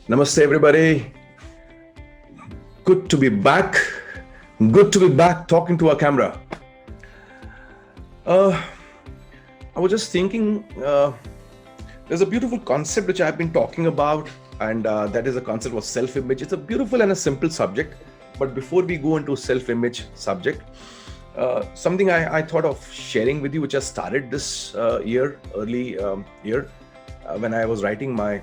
Namaste, everybody. Good to be back. Good to be back talking to a camera. Uh, I was just thinking there's a beautiful concept which I've been talking about, and that is a concept of self image. It's a beautiful and a simple subject. But before we go into self image subject, something I thought of sharing with you, which I started this early year, when I was writing my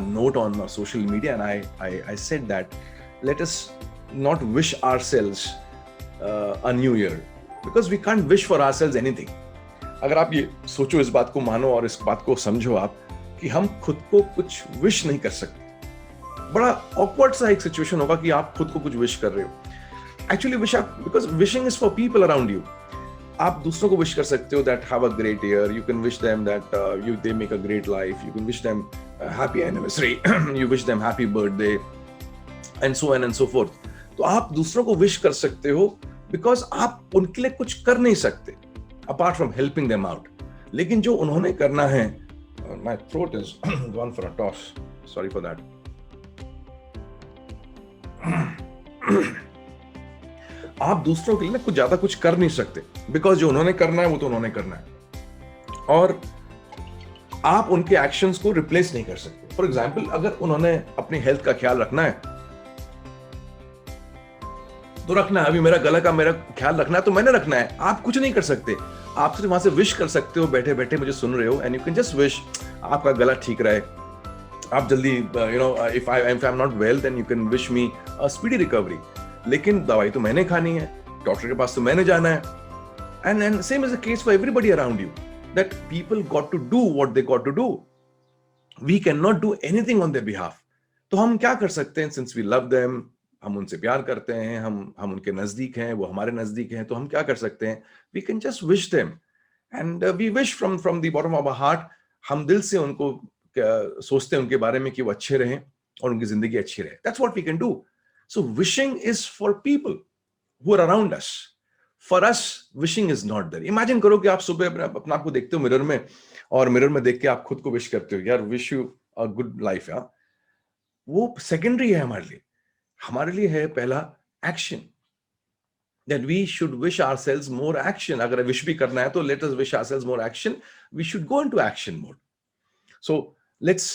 note on social media, and I said that let us not wish ourselves a new year, because we can't wish for ourselves anything. अगर आप ये सोचो, इस बात को मानो और इस बात को समझो आप कि हम खुद को कुछ विश नहीं कर सकते, बड़ा ऑकवर्ड सा एक सिचुएशन होगा कि आप खुद को कुछ विश कर रहे हो। एक्चुअली विश आप, because wishing is for people around you. आप दूसरों को विश कर सकते हो that have a great year, you can wish them that you they make a great life, you can wish them happy anniversary, you wish them happy birthday and so on and so fourth. तो आप दूसरों को wish कर सकते हो because आप उनके लिए कुछ कर नहीं सकते apart from helping them out. लेकिन जो उन्होंने करना है, my throat is gone for a toss, sorry for that. आप दूसरों के लिए ना कुछ ज्यादा कुछ कर नहीं सकते बिकॉज जो उन्होंने करना है वो तो उन्होंने करना है, और आप उनके एक्शंस को रिप्लेस नहीं कर सकते। फॉर एग्जाम्पल, अगर उन्होंने अपनी हेल्थ का ख्याल रखना है तो रखना है, अभी मेरा गला का मेरा ख्याल रखना है तो मैंने रखना है, आप कुछ नहीं कर सकते। आप सिर्फ वहां से विश कर सकते हो, बैठे बैठे मुझे सुन रहे हो, and you can just wish आपका गला ठीक रहे, आप जल्दी if I am not well then you can wish me a speedy recovery. लेकिन दवाई तो मैंने खानी है, डॉक्टर के पास तो मैंने जाना है, and same is the case for everybody around you, that people got to do what they got to do. We can not do anything on their behalf. तो हम क्या कर सकते हैं, सिंस वी लव देम, हम उनसे प्यार करते हैं, हम उनके नजदीक हैं, वो हमारे नजदीक हैं, तो हम क्या कर सकते हैं, we can just wish them, and we wish from the bottom of our heart. हम दिल से उनको सोचते हैं उनके बारे में कि वो अच्छे रहें और उनकी जिंदगी अच्छी रहे। That's what we can do. So wishing is for people who are around us. For us wishing is not there. Imagine करो कि आप सुबह अपना आप को देखते हो मिरर में, और मिरर में देख के आप खुद को विश करते हो, यार wish you a good life. यार वो सेकेंडरी है हमारे लिए। हमारे लिए है पहला action, that we should wish ourselves more action. अगर विश भी करना है तो let us wish ourselves more action. We should go into action mode. So let's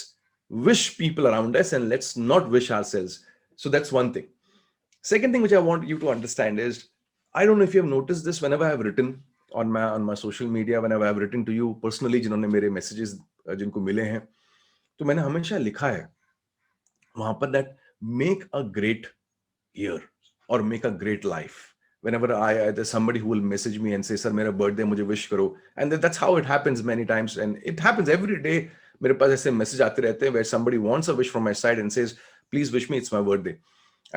wish people around us and let's not wish ourselves. So that's one thing. Second thing which I want you to understand is, I don't know if you have noticed this, whenever I have written on my social media, whenever I have written to you personally, जिन्होंने मेरे messages जिनको मिले हैं, तो मैंने हमेशा लिखा है वहां पर that make a great year or make a great life. Whenever there's somebody who will message me and say, sir मेरा birthday मुझे wish करो, and that's how it happens many times, and it happens every day. मेरे पास ऐसे message आते रहते हैं where somebody wants a wish from my side and says please wish me, it's my birthday.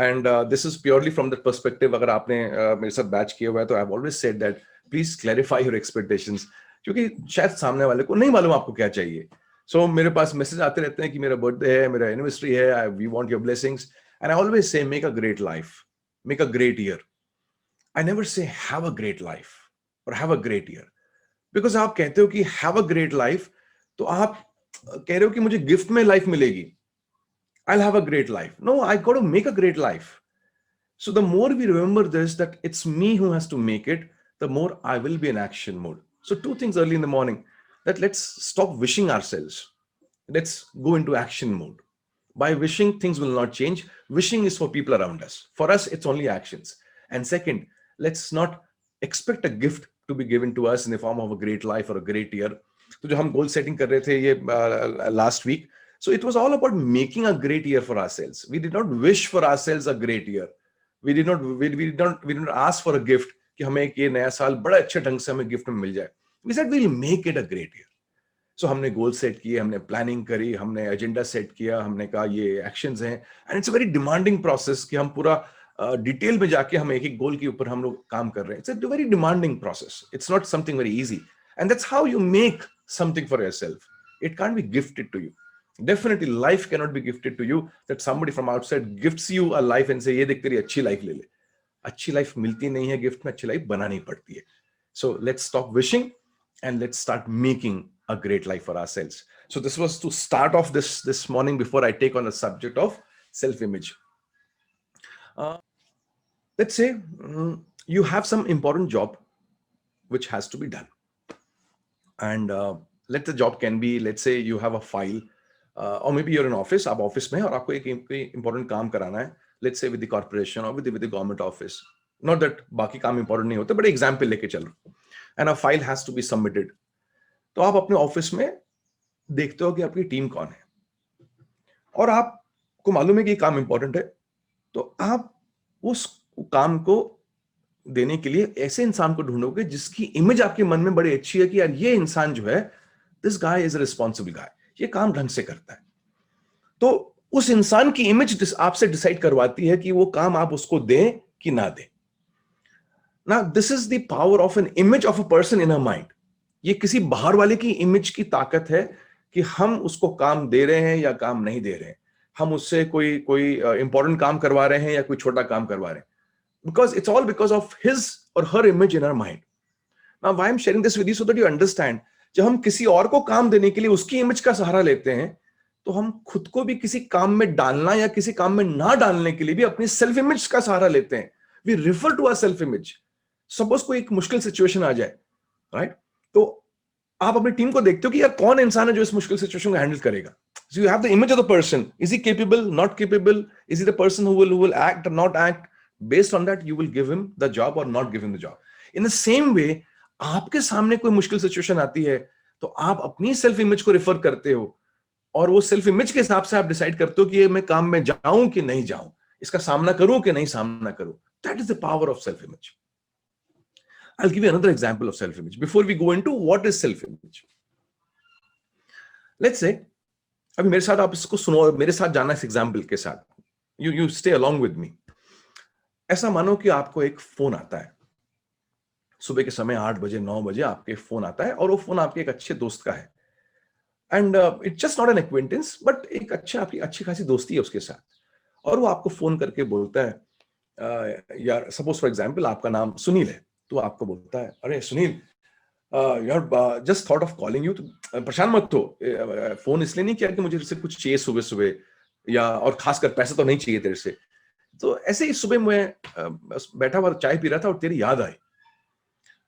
And this is purely from the perspective, अगर आपने मेरे साथ batch किया हुआ है तो I've always said that please clarify your expectations, क्योंकि शायद सामने वाले को नहीं मालूम आपको क्या चाहिए। So मेरे पास मैसेज आते रहते हैं कि मेरा बर्थडे है, मेरा एनिवर्सरी है, we want your blessings, and I always say make a great life, make a great year. I never say have a great life or have a great year, because आप कहते हो कि have a great life, तो आप कह रहे हो कि मुझे गिफ्ट में लाइफ मिलेगी, I'll have a great life. No, I got to make a great life. So the more we remember this, that it's me who has to make it, the more I will be in action mode. So two things early in the morning, that let's stop wishing ourselves. Let's go into action mode. By wishing, things will not change. Wishing is for people around us. For us, it's only actions. And second, let's not expect a gift to be given to us in the form of a great life or a great year. तो जो हम goal setting कर रहे थे ये last week, so it was all about making a great year for ourselves. We did not wish for ourselves a great year. We did not ask for a gift कि हमें एक ये नया साल बड़ा अच्छे ढंग से हमें गिफ्ट में मिल जाए. We said we'll make it a great year. So हमने गोल सेट किए, हमने प्लानिंग करी, हमने एजेंडा सेट किया, हमने कहा ये एक्शंस हैं, and it's a very demanding process कि हम पूरा डिटेल में जाके हम एक एक गोल के ऊपर हम लोग काम कर रहे हैं. It's a very demanding process. It's not something very easy, and that's how you make something for yourself. It can't be gifted to you. Definitely life cannot be gifted to you, that somebody from outside gifts you a life and say ये देख तेरी अच्छी life ले ले. अच्छी life मिलती नहीं है गिफ्ट में, अच्छी लाइफ बनानी पड़ती है. So let's stop wishing and let's start making a great life for ourselves. So this was to start off this morning before I take on the subject of self-image. Let's say you have some important job which has to be done, and let the job can be, let's say you have a file, or maybe you're in office, आप office में हैं और आपको एक important काम कराना है, let's say with the corporation or with the government office. Not that बाकी काम important नहीं होते, but example लेके चल रहा हूं, and a file has to be submitted. तो आप अपने ऑफिस में देखते हो कि आपकी टीम कौन है और आपको मालूम है कि ये काम इंपॉर्टेंट है, तो आप उस काम को देने के लिए ऐसे इंसान को ढूंढोगे जिसकी इमेज आपके मन में बड़ी अच्छी है कि यार ये इंसान जो है, this guy is a responsible guy, ये काम ढंग से करता है. तो उस इंसान की इमेज आपसे डिसाइड करवाती है कि वो काम आप उसको दें कि ना दें. Now this is the power of an image of a person in our mind. ये किसी बाहर वाले की इमेज की ताकत है कि हम उसको काम दे रहे हैं या काम नहीं दे रहे हैं, हम उससे कोई इंपॉर्टेंट काम करवा रहे हैं या कोई छोटा काम करवा रहे हैं. Because it's all because of his or her image in our mind. Now why I'm sharing this with you so that you understand, जब हम किसी और को काम देने के लिए उसकी इमेज का सहारा लेते हैं, तो हम खुद को भी किसी काम में डालना या किसी काम में ना डालने के लिए भी अपनी सेल्फ इमेज का सहारा लेते हैं. We refer to our self image. Suppose कोई एक मुश्किल सिचुएशन आ जाए, राइट, तो आप अपनी टीम को देखते हो कि यार कौन इंसान है जो इस मुश्किल सिचुएशन को हैंडल करेगा. So you have the image of the person. Is he capable, not capable? Is he the person who will act और not act? Based on that you will give him the job और not give him the job. In the same way, आपके सामने कोई मुश्किल situation आती है तो आप अपनी सेल्फ इमेज को रेफर करते हो और वो सेल्फ इमेज के हिसाब से आप डिसाइड करते हो कि ये मैं काम में जाऊं कि नहीं जाऊं, इसका सामना करूं कि नहीं सामना करूं. That is the power of self image. I'll give you another example of self-image before we go into what is self-image. Let's say, अभी मेरे साथ आप इसको सुनो, मेरे साथ जाना इस एग्जाम्पल के साथ. You stay along with me. ऐसा मानो कि आपको एक फोन आता है सुबह के समय 8 बजे 9 बजे आपके फोन आता है और वो फोन आपके एक अच्छे दोस्त का है. And it's just not an acquaintance, but एक आपकी अच्छी खासी दोस्ती है उसके साथ. और वो आपको फोन करके बोलता है, यार सपोज फॉर एग्जाम्पल आपका नाम सुनील है, तो आपको बोलता है, अरे सुनील, यार just thought of calling you. तो परेशान मत हो, फोन इसलिए नहीं किया कि मुझे तुझसे कुछ चाहिए सुबह सुबह, या और खासकर पैसा तो नहीं चाहिए तेरे से. तो ऐसे ही सुबह मैं बैठा हुआ चाय पी रहा था और तेरी याद आई.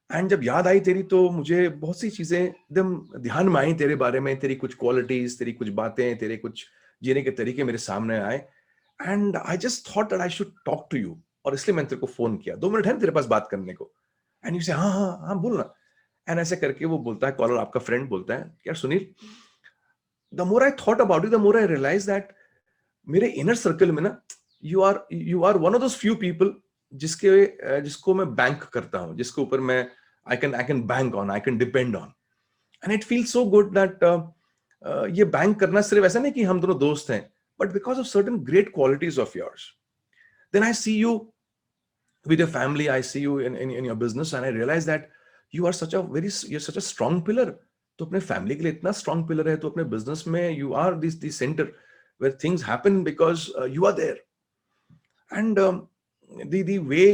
एंड जब याद आई तेरी, तो मुझे बहुत सी चीजें एकदम ध्यान में आई तेरे बारे में, तेरी कुछ क्वालिटीज, तेरी कुछ बातें, तेरे कुछ जीने के तरीके मेरे सामने आए. And I just thought that I should talk to you, और इसलिए मैंने तेरे को फोन किया. 2 मिनट है तेरे पास बात करने को? एंड यू से हाँ हाँ हाँ बोल ना. एंड ऐसे करके वो बोलता है, कॉलर आपका फ्रेंड बोलता है, यार Sunil, the more I thought about you the more I realise that मेरे इनर सर्कल में ना you are one of those few people जिसको मैं बैंक करता हूं, जिसके ऊपर मैं I can bank on, I can depend on. And it feels so good that ये बैंक करना सिर्फ ऐसा नहीं कि हम दोनों दोस्त हैं, but because of certain great qualities of yours. Then I see you with your family, I see you in your business, and I realize that you're such a strong pillar. तो अपने फैमिली के लिए इतना strong pillar है, तो अपने business में you are this centre where things happen because you are there. And the way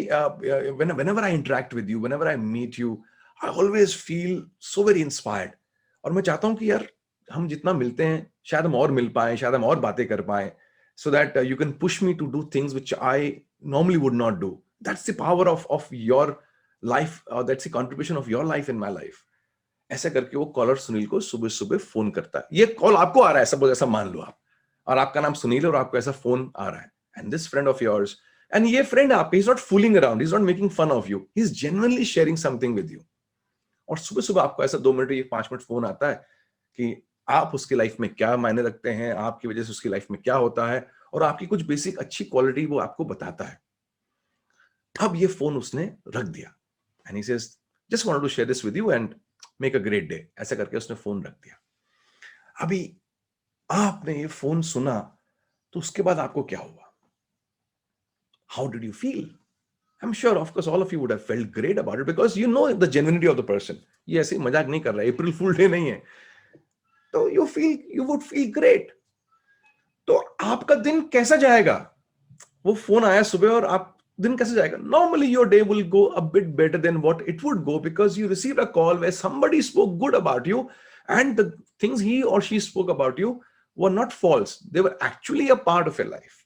whenever I interact with you, whenever I meet you, I always feel so very inspired. और मैं चाहता हूँ कि यार हम जितना मिलते हैं शायद हम और मिल पाए, शायद हम और बातें कर पाए, so that you can push me to do things which I normally would not do. That's the power of your life, that's the contribution of your life in my life. ऐसा करके वो कॉलर सुनील को सुबह सुबह phone करता है. ये call आपको आ रहा है, सपोज ऐसा मान लो आप, और आपका नाम सुनील है और आपको ऐसा फोन आ रहा है, and this friend of yours, and ये फ्रेंड आपके, he's not fooling around, he's not making fun of you, he's genuinely sharing something with you. और सुबह सुबह आपको ऐसा 2 मिनट या 5 मिनट फोन आता है कि आप उसकी लाइफ में क्या मायने रखते हैं, आपकी वजह से उसकी लाइफ में क्या होता है, और आपकी कुछ बेसिक अच्छी क्वालिटी वो आपको बताता है. अब ये फोन उसने रख दिया, and he says just wanted to share this with you and make a great day. ऐसा करके उसने फोन रख दिया. अभी आपने ये फोन सुना, तो उसके बाद आपको क्या हुआ? How did you feel? I am sure of course all of you would have felt great about it, because you know the genuinity of the person. ये ऐसे मजाक नहीं कर रहा है, अप्रैल फूल डे नहीं है. तो you would feel great. तो आपका दिन कैसा जाएगा? वो फोन आया सुबह और आप दिन कैसे जाएगा? Normally your day will go a bit better than what it would go because you received a call where somebody spoke good about you, and the things he or she spoke about you were not false, they were actually a part of your life.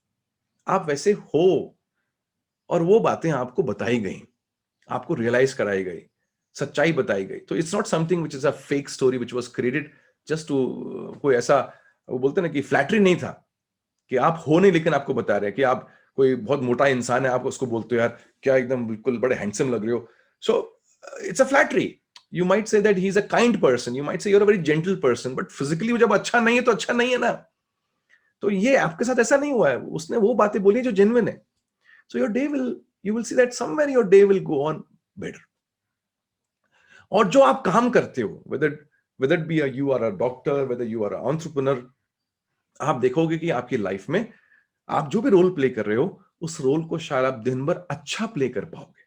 आप वैसे हो, और वो बातें आपको बताई गई, आपको रियलाइज कराई गई, सच्चाई बताई गई. तो it's not something which is a fake story which was created just to, कोई ऐसा वो बोलते हैं ना कि फ्लैटरी नहीं था कि आप हो नहीं लेकिन आपको बता रहे हैं कि आप कोई बहुत मोटा इंसान है, आप उसको बोलते हो यार क्या एकदम बिल्कुल बड़े हैंडसम लग रहे हो. So it's a flattery. You might say that he is a kind person, you might say you are a very gentle person, but physically जब अच्छा नहीं है तो अच्छा नहीं है ना. तो ये आपके साथ ऐसा नहीं हुआ है, उसने वो बातें बोली जो जेन्युइन है. So your day will, you will see that somewhere your day will go on better. और जो आप काम करते हो, whether whether be you are a doctor, whether you are a entrepreneur, आप देखोगे कि आपकी लाइफ में आप जो भी रोल प्ले कर रहे हो, उस रोल को शायद आप दिन भर अच्छा प्ले कर पाओगे.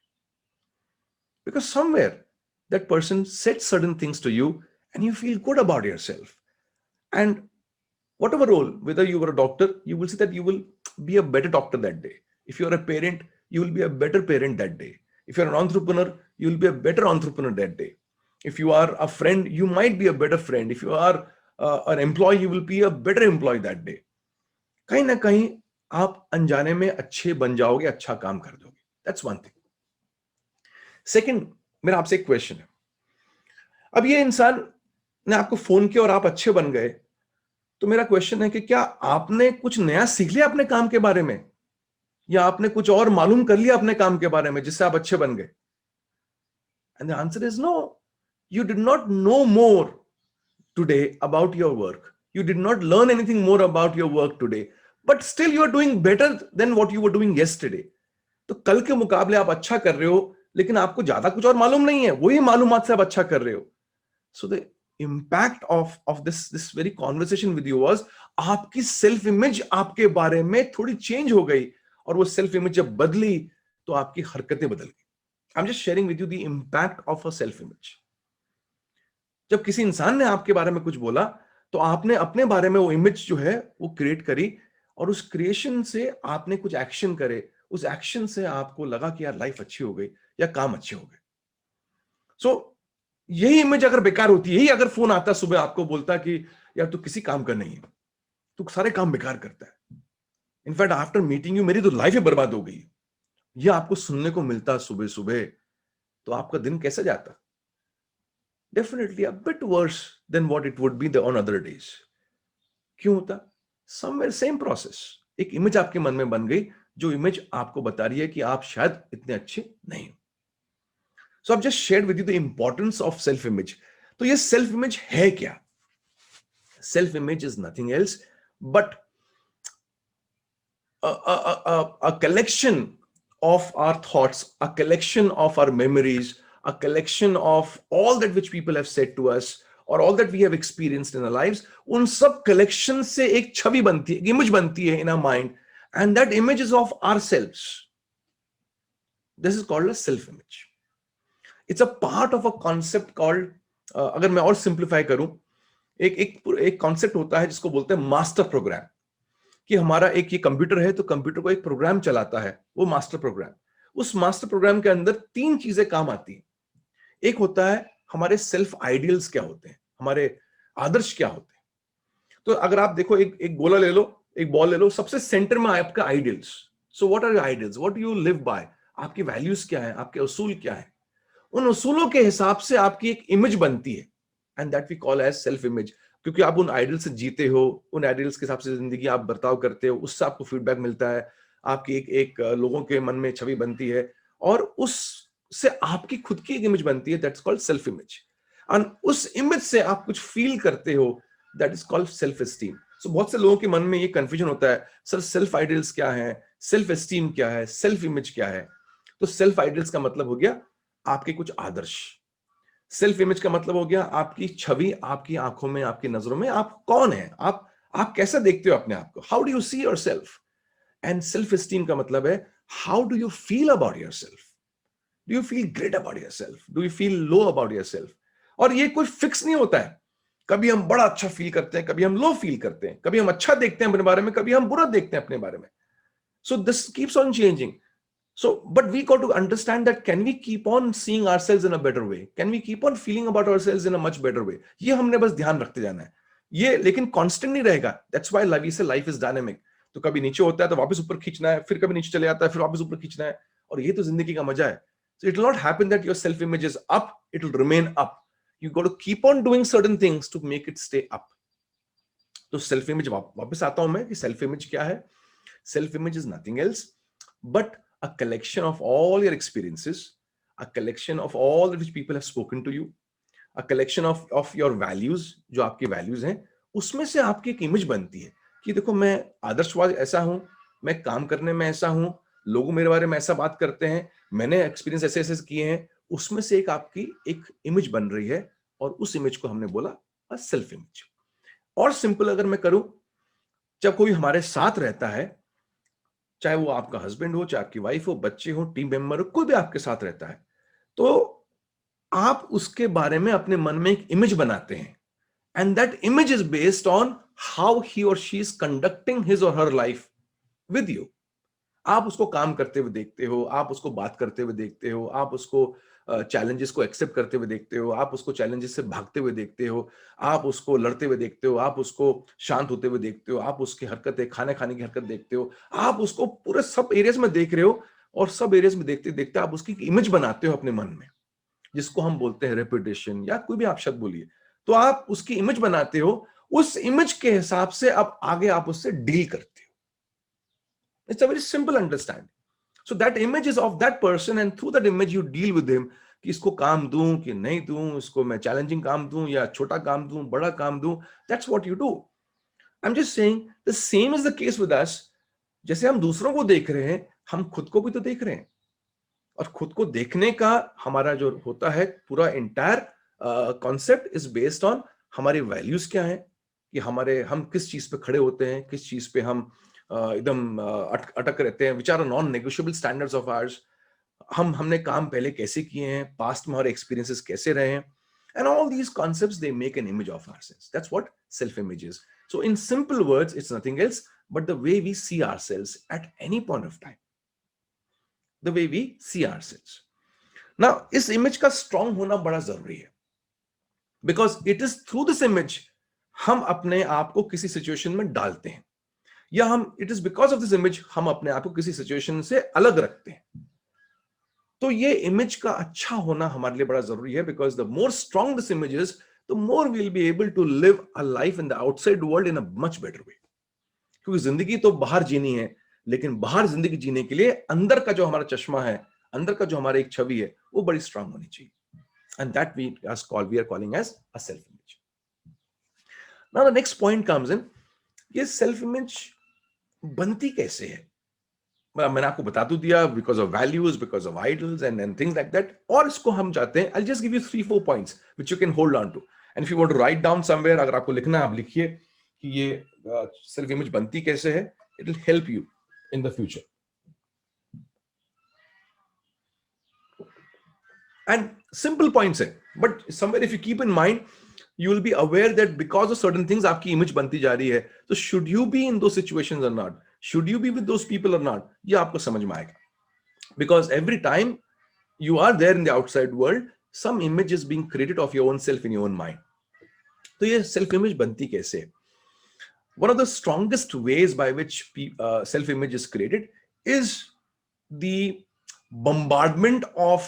Because somewhere that person set certain things to you and you feel good about yourself. And whatever role, whether you were a doctor, you will see that you will be a better doctor that day. If you are a parent, you will be a better parent that day. If you are an entrepreneur, you will be a better entrepreneur that day. If you are a friend, you might be a better friend. If you are an employee, you will be a better employee that day. कहीं ना कहीं आप अनजाने में अच्छे बन जाओगे, अच्छा काम कर दोगे. That's one thing. Second, मेरा आपसे एक क्वेश्चन है. अब ये इंसान ने आपको फोन किया और आप अच्छे बन गए, तो मेरा क्वेश्चन है कि क्या आपने कुछ नया सीख लिया अपने काम के बारे में, या आपने कुछ और मालूम कर लिया अपने काम के बारे में जिससे आप अच्छे बन गए? And the answer is no. You did not know more today about your work. You did not learn anything more about your work today, but still you are doing better than what you were doing yesterday. तो कल के मुकाबले आप अच्छा कर रहे हो, लेकिन आपको ज्यादा कुछ और मालूम नहीं है, वही मालूमात से आप अच्छा कर रहे हो. So the impact of this very conversation with you was आपकी सेल्फ इमेज आपके बारे में थोड़ी चेंज हो गई, और वो सेल्फ इमेज जब बदली तो आपकी हरकतें बदल गई. आई am just sharing with you the impact of a self image. जब किसी इंसान ने आपके बारे में कुछ बोला, तो आपने अपने बारे में वो इमेज जो है वो क्रिएट करी, और उस क्रिएशन से आपने कुछ एक्शन करे, उस एक्शन से आपको लगा कि यार लाइफ अच्छी हो गई या काम अच्छे हो गए. सो यही इमेज अगर बेकार होती, यही अगर फोन आता सुबह आपको बोलता कि यार तू किसी काम का नहीं है, तू सारे काम बेकार करता है, इनफैक्ट आफ्टर मीटिंग यू मेरी तो लाइफ ही बर्बाद हो गई, ये आपको सुनने को मिलता सुबह सुबह, तो आपका दिन कैसे जाता? Definitely a bit worse than what it would be on other days. क्यों होता? Somewhere same process. एक इमेज आपके मन में बन गई, जो इमेज आपको बता रही है कि आप शायद इतने अच्छे नहीं हो. So I've just shared with you the importance of self-image. तो ये self-image है क्या? Self-image is nothing else but a collection of our thoughts, a collection of our memories, a collection of all that which people have said to us, or all that we have experienced in our lives. उन सब collection से एक छवि बनती है, एक image बनती है in our mind, and that image is of ourselves. This is called a self-image. It's a part of a concept called, अगर मैं और सिंप्लीफाई करूं, एक कॉन्सेप्ट होता है जिसको बोलते हैं मास्टर प्रोग्राम. कि हमारा एक ये कंप्यूटर है, तो कंप्यूटर को एक प्रोग्राम चलाता है, वो मास्टर प्रोग्राम. उस मास्टर प्रोग्राम के अंदर तीन चीजें काम आती हैं. एक होता है हमारे सेल्फ आइडियल्स क्या होते हैं, हमारे आदर्श क्या होते हैं. तो अगर आप देखो, एक गोला ले लो, एक बॉल ले लो, सबसे सेंटर में आपका ideals. So what are your ideals, what do you live by, आपकी वैल्यूज क्या है, आपके उसूल क्या है. उन उसूलों के हिसाब से आपकी एक इमेज बनती है, and that we call as self image. क्योंकि आप उन आइडल्स से जीते हो, उन आइडल्स के हिसाब से जिंदगी आप बर्ताव करते हो, उससे आपको फीडबैक मिलता है, आपकी एक लोगों के मन में छवि बनती है, और उससे आपकी खुद की एक इमेज बनती है, that's called self image. And उस इमेज से आप कुछ फील करते हो, that is called self esteem. So बहुत से लोगों के मन में ये कंफ्यूजन होता है, सर सेल्फ आइडल्स क्या है, सेल्फ एस्टीम क्या है, सेल्फ इमेज क्या है. तो सेल्फ आइडल्स का मतलब हो गया आपके कुछ आदर्श. सेल्फ इमेज का मतलब हो गया आपकी छवि, आपकी आंखों में, आपकी नजरों में आप कौन है, आप कैसे देखते हो अपने आप को, how do you see yourself. And self esteem का मतलब है how do you feel about yourself. Do you feel great about yourself, do you feel low about yourself. और ये कोई फिक्स नहीं होता है, कभी हम बड़ा अच्छा फील करते हैं, कभी हम लो फील करते हैं, कभी हम अच्छा देखते हैं अपने बारे में, कभी हम बुरा देखते हैं अपने बारे में. So this keeps on changing. So, but we got to understand that can we keep on seeing ourselves in a better way? Can we keep on feeling about ourselves in a much better way? ये हमने बस ध्यान रखते जाना है. ये लेकिन constant नहीं रहेगा. That's why life is life is dynamic. तो कभी नीचे होता है तो वापस ऊपर खींचना है, फिर कभी नीचे चले जाता है, फिर वापस ऊपर खींचना है. और ये तो जिंदगी का मजा है. So it will not happen that your self image is up. It will remain up. You got to keep on doing certain things to make it stay up. तो सेल्फ इमेज वापस आता हूं मैं कि सेल्फ इमेज क्या है. Self image is nothing else but a collection of all your experiences, a collection of all which people have spoken to you, a collection of your values, जो आपके values हैं, उसमें से आपकी एक इमेज बनती है कि देखो मैं आदर्शवाद ऐसा हूं, मैं काम करने में ऐसा हूं, लोग मेरे बारे में ऐसा बात करते हैं, मैंने एक्सपीरियंस ऐसे ऐसे किए हैं, उसमें से एक आपकी एक इमेज बन रही है और उस इमेज को हमने बोला सेल्फ इमेज. और सिंपल अगर मैं करूं, जब कोई हमारे साथ रहता है, चाहे वो आपका हस्बैंड हो, चाहे आपकी वाइफ हो, बच्चे हो, टीम मेंबर हो, कोई भी आपके साथ रहता है, तो आप उसके बारे में अपने मन में एक इमेज बनाते हैं. And that image is based on how he और शी इज कंडक्टिंग हिज और हर लाइफ विद यू. आप उसको काम करते हुए देखते हो, आप उसको बात करते हुए देखते हो, आप उसको चैलेंजेस को एक्सेप्ट करते हुए देखते हो, आप उसको चैलेंजेस से भागते हुए देखते हो, आप उसको लड़ते हुए देखते हो, आप उसको शांत होते हुए देखते हो, आप उसकी हरकतें, खाने खाने की हरकत देखते हो, आप उसको पूरे सब एरियाज में देख रहे हो और सब एरियाज में देखते देखते आप उसकी इमेज बनाते हो अपने मन में, जिसको हम बोलते हैं रेपुटेशन या कोई भी आप शब्द बोलिए. तो आप उसकी इमेज बनाते हो, उस इमेज के हिसाब से अब आगे आप उससे डील करते हो. It's a very simple understanding. So that image is of that person and through that image you deal with him कि इसको काम दूं कि नहीं दूं, इसको मैं चैलेंजिंग काम दूं या छोटा काम दूं, बड़ा काम दूं. That's what you do. I'm just saying the same is the case with us. जैसे हम दूसरों को देख रहे हैं, हम खुद को भी तो देख रहे हैं. और खुद को देखने का हमारा जो होता है पूरा entire concept is based on हमारे वैल्यूज क्या हैं, कि हम किस चीज पे खड़े होते हैं, किस चीज पे हम एकदम अटक रहते हैं, which are non negotiable standards of ours. हमने काम पहले कैसे किए हैं, पास्ट में हमारे एक्सपीरियंसेस कैसे रहे हैं, and all these concepts they make an image of ourselves. That's what self image is. So in simple words it's nothing else but the way we see ourselves at any point of time, the way we see ourselves. Now, इस image का strong होना बड़ा जरूरी है, because it is through this image हम अपने आप को किसी सिचुएशन में डालते हैं, या it is because of this image हम अपने आप को किसी सिचुएशन से अलग रखते हैं. तो ये इमेज का अच्छा होना हमारे लिए बड़ा जरूरी है, because the more strong this image is, the more we will be able to live a life in the outside world in a much better way. क्योंकि जिंदगी तो बाहर जीनी है, लेकिन बाहर जिंदगी जीने के लिए अंदर का जो हमारा चश्मा है, अंदर का जो हमारा एक छवि है, वो बड़ी स्ट्रांग होनी चाहिए. And that we are calling as a self image. Now the next point comes in, ये सेल्फ इमेज बनती कैसे है. मैंने आपको बता तो दिया, because of values, because of idols and things like that. और इसको हम चाहते हैं, I just give you 3-4 points which you can hold on to, and if you want to write down somewhere, अगर आपको लिखना है आप लिखिए कि ये सेल्फ इमेज बनती कैसे है. It will help you in the future. And simple points hai, but somewhere if you keep in mind, you will be aware that because of certain things aapki image banti ja rahi hai. So should you be in those situations or not, should you be with those people or not, ye aapko samajh mein aayega. Because every time you are there in the outside world, some image is being created of your own self in your own mind. तो ये self image बनती कैसे है? One of the strongest ways by which self-image is created is the bombardment of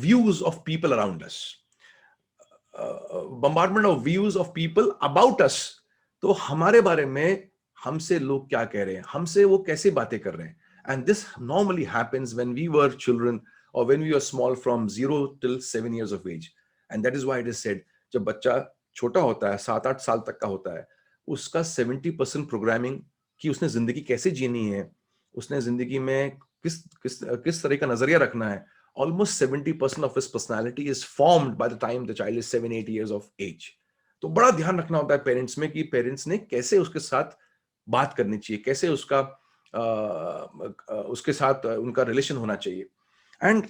views of people around us. Bombardment of views of people about us. तो हमारे बारे में हमसे लोग क्या कह रहे हैं, हमसे वो कैसे बातें कर रहे हैं. And this normally happens when we were children or when we were small from 0 till 7 years of age. And that is why it is said, जब बच्चा छोटा होता है, 7-8 साल तक का होता है, उसका 70% प्रोग्रामिंग कि उसने जिंदगी कैसे जीनी है, उसने जिंदगी में किस तरह का नजरिया रखना है, almost 70% of his personality is formed by the time the child is 7-8 years of age. तो बड़ा ध्यान रखना होता है पेरेंट्स में कि पेरेंट्स ने कैसे उसके साथ बात करनी चाहिए, कैसे उसके साथ उनका रिलेशन होना चाहिए. And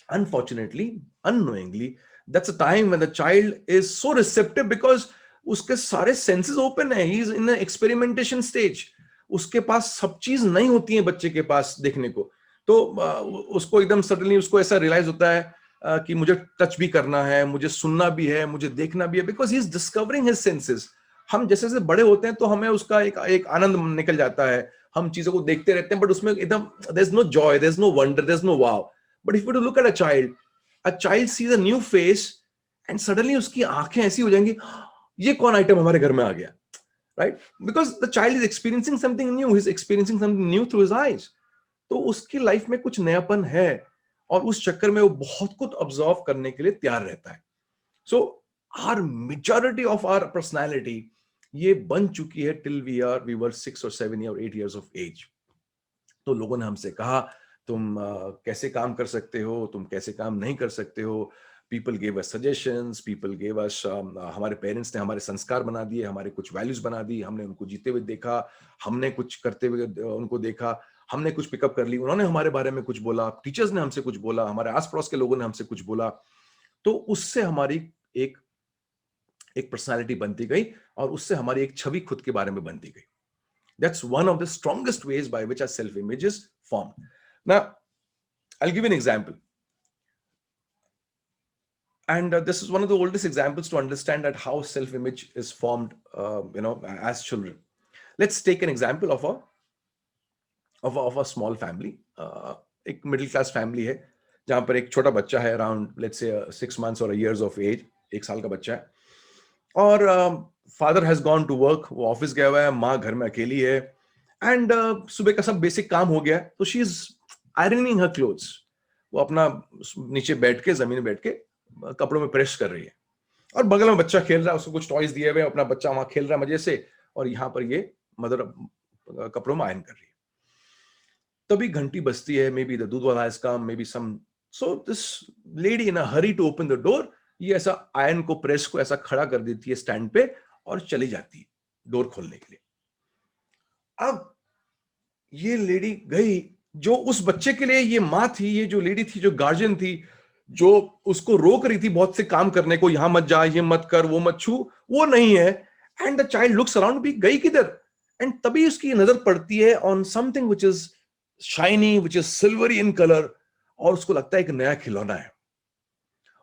unfortunately, unknowingly, that's a time when the child is so receptive because उसके सारे senses open है, he is in an experimentation stage. उसके पास सब चीज नहीं होती है बच्चे के पास देखने को। तो उसको एकदम सडनली उसको ऐसा रियलाइज होता है कि मुझे टच भी करना है, मुझे सुनना भी है, मुझे देखना भी है, because he is discovering his senses. हम जैसे जैसे बड़े होते हैं तो हमें उसका एक आनंद निकल जाता है, हम चीजों को देखते रहते हैं, बट उसमें एकदम there is no joy, there is no wonder, there is no wow. But if you look at a child sees a new face and suddenly उसकी आंखें ऐसी हो जाएंगी, ये कौन आइटम हमारे घर में आ गया, right? Because the child is experiencing something new, he is experiencing something new through his eyes. तो उसकी लाइफ में कुछ नयापन है और उस चक्कर में वो बहुत कुछ ऑब्जर्व करने के लिए तैयार रहता है। So our majority of our personality ये बन चुकी है till we were 6 or 7 or 8 years of age. तो लोगों ने हमसे कहा तुम कैसे काम कर सकते हो, तुम कैसे काम नहीं कर सकते हो। People gave us suggestions, people gave us, हमारे पेरेंट्स ने हमारे संस्कार बना दिए, हमारे कुछ वैल्यूज बना दी, हमने उनको जीते हुए देखा, हमने कुछ करते हुए उनको देखा, हमने कुछ पिकअप कर ली, उन्होंने हमारे बारे में कुछ बोला, टीचर्स ने हमसे कुछ बोला, हमारे आस पड़ोस के लोगों ने हमसे कुछ बोला। तो उससे हमारी एक एक पर्सनालिटी बनती गई और उससे हमारी एक छवि खुद के बारे में बनती गई। That's one of the strongest ways by which our self-image is formed. Now, I'll give you an example. And this is one of the oldest examples to understand that how self-image is formed, as children. Let's take an example of a small family. एक middle class family है जहां पर एक छोटा बच्चा है, around let's say 6 months और years of age, 1 साल का बच्चा है। और father has gone to work, वो ऑफिस गया हुआ है, माँ घर में अकेली है। एंड सुबह का सब बेसिक काम हो गया, तो she is ironing her clothes. वो अपना नीचे बैठ के, जमीन में बैठ के कपड़ों में प्रेस कर रही है, और बगल में बच्चा खेल रहा है, उसको कुछ टॉयज दिए हुए, अपना बच्चा वहां खेल रहा है मजे से, और यहाँ पर ये मदर कपड़ों में आयरन कर रही है। तभी घंटी बजती है, मे बी द दूध वाला has come, maybe some, so this lady in a hurry to open the door, ये ऐसा आयरन को, प्रेस को ऐसा खड़ा कर देती है स्टैंड पे और चली जाती है डोर खोलने के लिए। अब ये लेडी गई, जो उस बच्चे के लिए ये माँ थी, ये जो लेडी थी, जो गार्जियन थी, जो उसको रोक रही थी बहुत से काम करने को, यहां मत जा, ये मत कर, वो मत छू, वो नहीं है। And the child looks around, भी गई किधर? एंड तभी उसकी नजर पड़ती है on something which is shiny, which is silvery in colour, और उसको लगता है एक नया खिलौना है।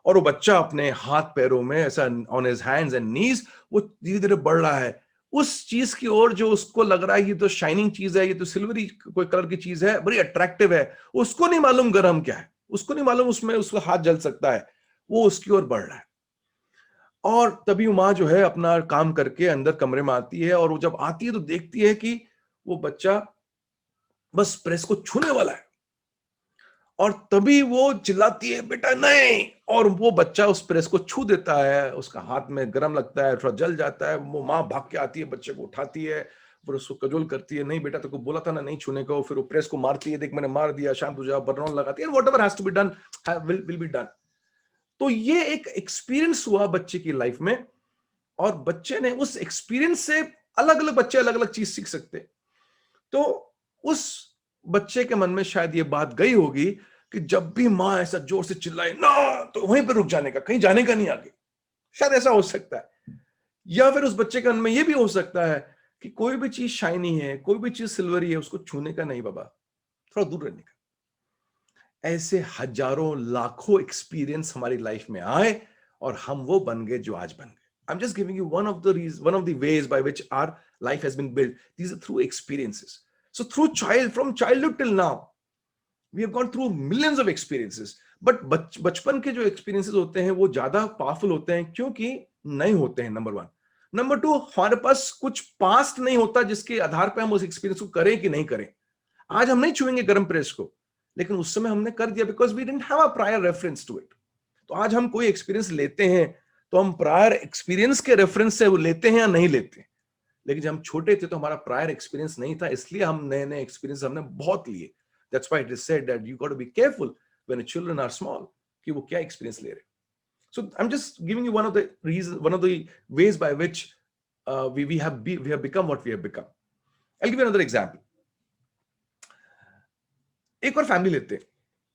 और वो बच्चा अपने हाथ पैरों में ऐसा ऑन हिज हैंड्स एंड नीज, वो धीरे धीरे बढ़ रहा है उस चीज की ओर जो उसको लग रहा है ये तो शाइनिंग चीज है, ये तो सिल्वरी कोई कलर की चीज है, बड़ी अट्रैक्टिव है। उसको नहीं मालूम गर्म क्या है, उसको नहीं मालूम उसमें उसका हाथ जल सकता है, वो उसकी ओर बढ़ रहा है। और तभी माँ जो है अपना काम करके अंदर कमरे में आती है, और वो जब आती है तो देखती है कि वो बच्चा बस प्रेस को छूने वाला है, और तभी वो चिल्लाती है बेटा नहीं, और वो बच्चा उस प्रेस को छू देता है, उसका हाथ में गर्म लगता है, थोड़ा जल जाता है। वो माँ भाग के आती है, बच्चे को उठाती है, फिर उसको कजोल करती है, नहीं बेटा तेरे को बोला था ना नहीं छूने को। फिर वो प्रेस को मारती है, देख मैंने मार दिया, शांत हो जा, बर्नॉल लगाती है, whatever has to be done will be done. तो ये एक एक्सपीरियंस हुआ बच्चे की लाइफ में, और बच्चे ने उस एक्सपीरियंस से, अलग अलग बच्चे अलग अलग चीज सीख सकते। तो उस बच्चे के मन में शायद ये बात गई होगी कि जब भी माँ ऐसा जोर से चिल्लाए ना, तो वहीं पर रुक जाने का, कहीं जाने का नहीं आगे। शायद ऐसा हो सकता है। या फिर उस बच्चे के मन में ये भी हो सकता है कि कोई भी चीज शाइनी है, कोई भी चीज सिल्वरी है, उसको छूने का नहीं बाबा, थोड़ा दूर रहने का। ऐसे हजारों लाखों एक्सपीरियंस हमारी लाइफ में आए और हम वो बन गए जो आज बन गए। I'm just giving you one of the ways by which our life has been built. These are through experiences. So from childhood till now, we have gone through millions of experiences. But बचपन के जो experiences होते हैं वो ज्यादा powerful होते हैं, क्योंकि नए होते हैं, नंबर 1। नंबर 2, हमारे पास कुछ पास्ट नहीं होता जिसके आधार पर हम उस एक्सपीरियंस को करें कि नहीं करें। आज हम नहीं छुएंगे गर्म प्रेस को, लेकिन उस समय हमने कर दिया, because we didn't have a prior reference to it. तो आज हम कोई एक्सपीरियंस लेते हैं तो हम प्रायर एक्सपीरियंस के रेफरेंस से वो लेते हैं या नहीं लेते। लेकिन जब हम छोटे थे तो हमारा प्रायर एक्सपीरियंस नहीं था, इसलिए हम नए नए एक्सपीरियंस हमने बहुत लिए। That's why it is said that you got to be careful when children are small कि वो क्या एक्सपीरियंस ले रहे। So I am just giving you one of the ways by which we have become what we have become. I'll give you another example. एक और family लेते हैं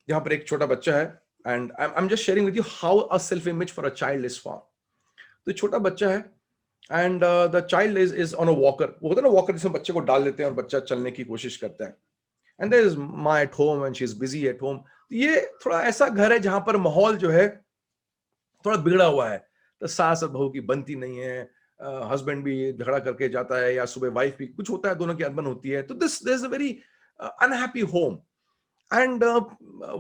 जहां पर एक छोटा बच्चा है, and I am just sharing with you how a self image for a child is form. तो छोटा बच्चा है, and the child is on a walker, वो होता है ना वॉकर जिसमें बच्चे को डाल देते हैं और बच्चा चलने की कोशिश करता है, एंड देयर इज माँ at home and she is busy at home. ये थोड़ा ऐसा घर है जहां पर माहौल जो है थोड़ा बिगड़ा हुआ है, तो सास और बहू की बनती नहीं है, हस्बैंड भी झगड़ा करके जाता है, या सुबह वाइफ भी कुछ होता है, दोनों की अनबन होती है, तो this there is a very unhappy home. And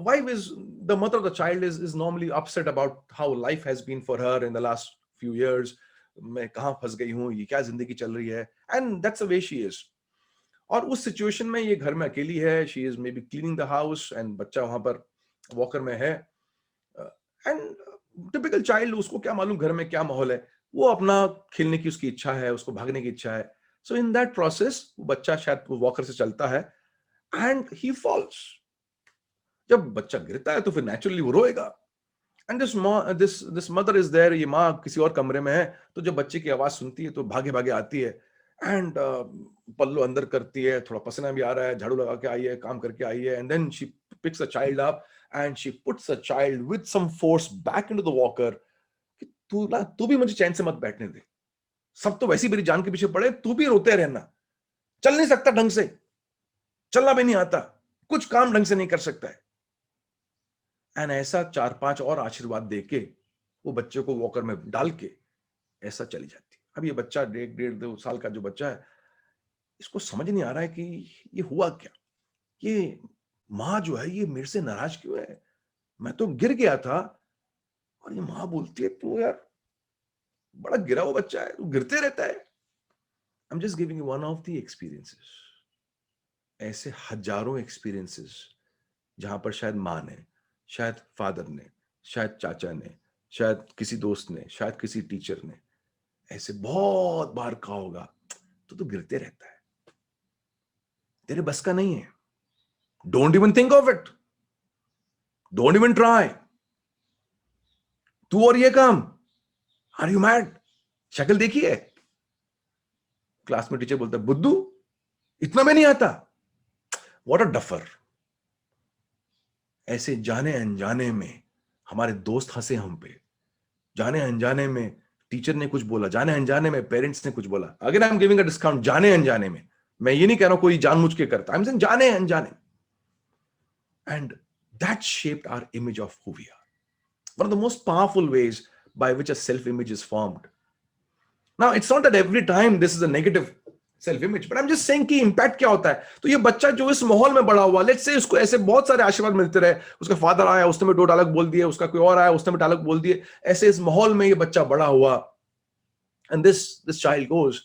wife is the mother of the child is normally upset about how life has been for her in the last few years. मैं कहाँ फंस गई हूँ, ये क्या जिंदगी चल रही है, and that's the way she is. और उस सिचुएशन में ये घर में अकेली है, she is maybe cleaning the house and बच्चा वहां पर वॉकर में है, एंड टिपिकल चाइल्ड, उसको क्या मालूम घर में क्या माहौल है, वो अपना खेलने की उसकी इच्छा है, उसको भागने की इच्छा है। सो इन दैट प्रोसेस बच्चा शायद वॉकर से चलता है एंड ही फॉल्स। जब बच्चा गिरता है तो फिर नेचुरली वो रोएगा, and this mother is there, ये माँ किसी और कमरे में है, तो जब बच्चे की आवाज सुनती है तो भागे भागे आती है, एंड पल्लो अंदर करती है, थोड़ा पसीना भी आ रहा है, झाड़ू लगा के आई है, काम करके आई है, and then she picks a child up and she puts a child with some force back into the walker, कि तू भी मुझे चैन से मत बैठने दे, सब तो वैसे ही मेरी जान के पीछे पड़े, तू भी रोते रहना, चल नहीं सकता ढंग से, चलना भी नहीं आता, कुछ काम ढंग से नहीं कर सकता है। एंड ऐसा 4-5 और आशीर्वाद देके वो बच्चे को वॉकर में डाल के ऐसा चली जाती है। अब ये बच्चा 1.5-1.5-2 साल का जो बच्चा है, इसको समझ नहीं आ रहा है कि ये हुआ क्या, ये माँ जो है ये मेरे से नाराज क्यों है, मैं तो गिर गया था, और ये माँ बोलती है तू यार बड़ा गिरा हुआ बच्चा है, तू गिरते रहता है। आई am just giving you one of the experiences, ऐसे हजारों एक्सपीरियंसेस जहां पर शायद माँ ने, शायद फादर ने, शायद चाचा ने, शायद किसी दोस्त ने, शायद किसी टीचर ने ऐसे बहुत बार कहा होगा तो गिरते रहता है, तेरे बस का नहीं है, don't even think of it, don't even try, तू और ये काम, आर यू मैड, शक्ल देखी है। क्लास में टीचर बोलता है बुद्धू इतना में नहीं आता, व्हाट अ डफर। ऐसे जाने अनजाने में हमारे दोस्त हंसे हम पे, जाने अनजाने में टीचर ने कुछ बोला, जाने अनजाने में पेरेंट्स ने कुछ बोला, अगर I am giving a discount, जाने अनजाने में, मैं ये नहीं कह रहा हूं कोई जानबूझ के करता, आई एम सेइंग जाने अनजाने, and that shaped our image of who we are, one of the most powerful ways by which a self image is formed. Now it's not that every time this is a negative self image, but I'm just saying कि impact क्या होता है। तो ये बच्चा जो इस माहौल में बड़ा हुआ, लेट्स से उसको ऐसे बहुत सारे आशीर्वाद मिलते रहे, उसका फादर आया उसने भी 2 डायलॉग बोल दिए, उसका कोई और आया उसने भी डायलॉग बोल दिए, ऐसे इस माहौल में ये बच्चा बड़ा हुआ, and this child goes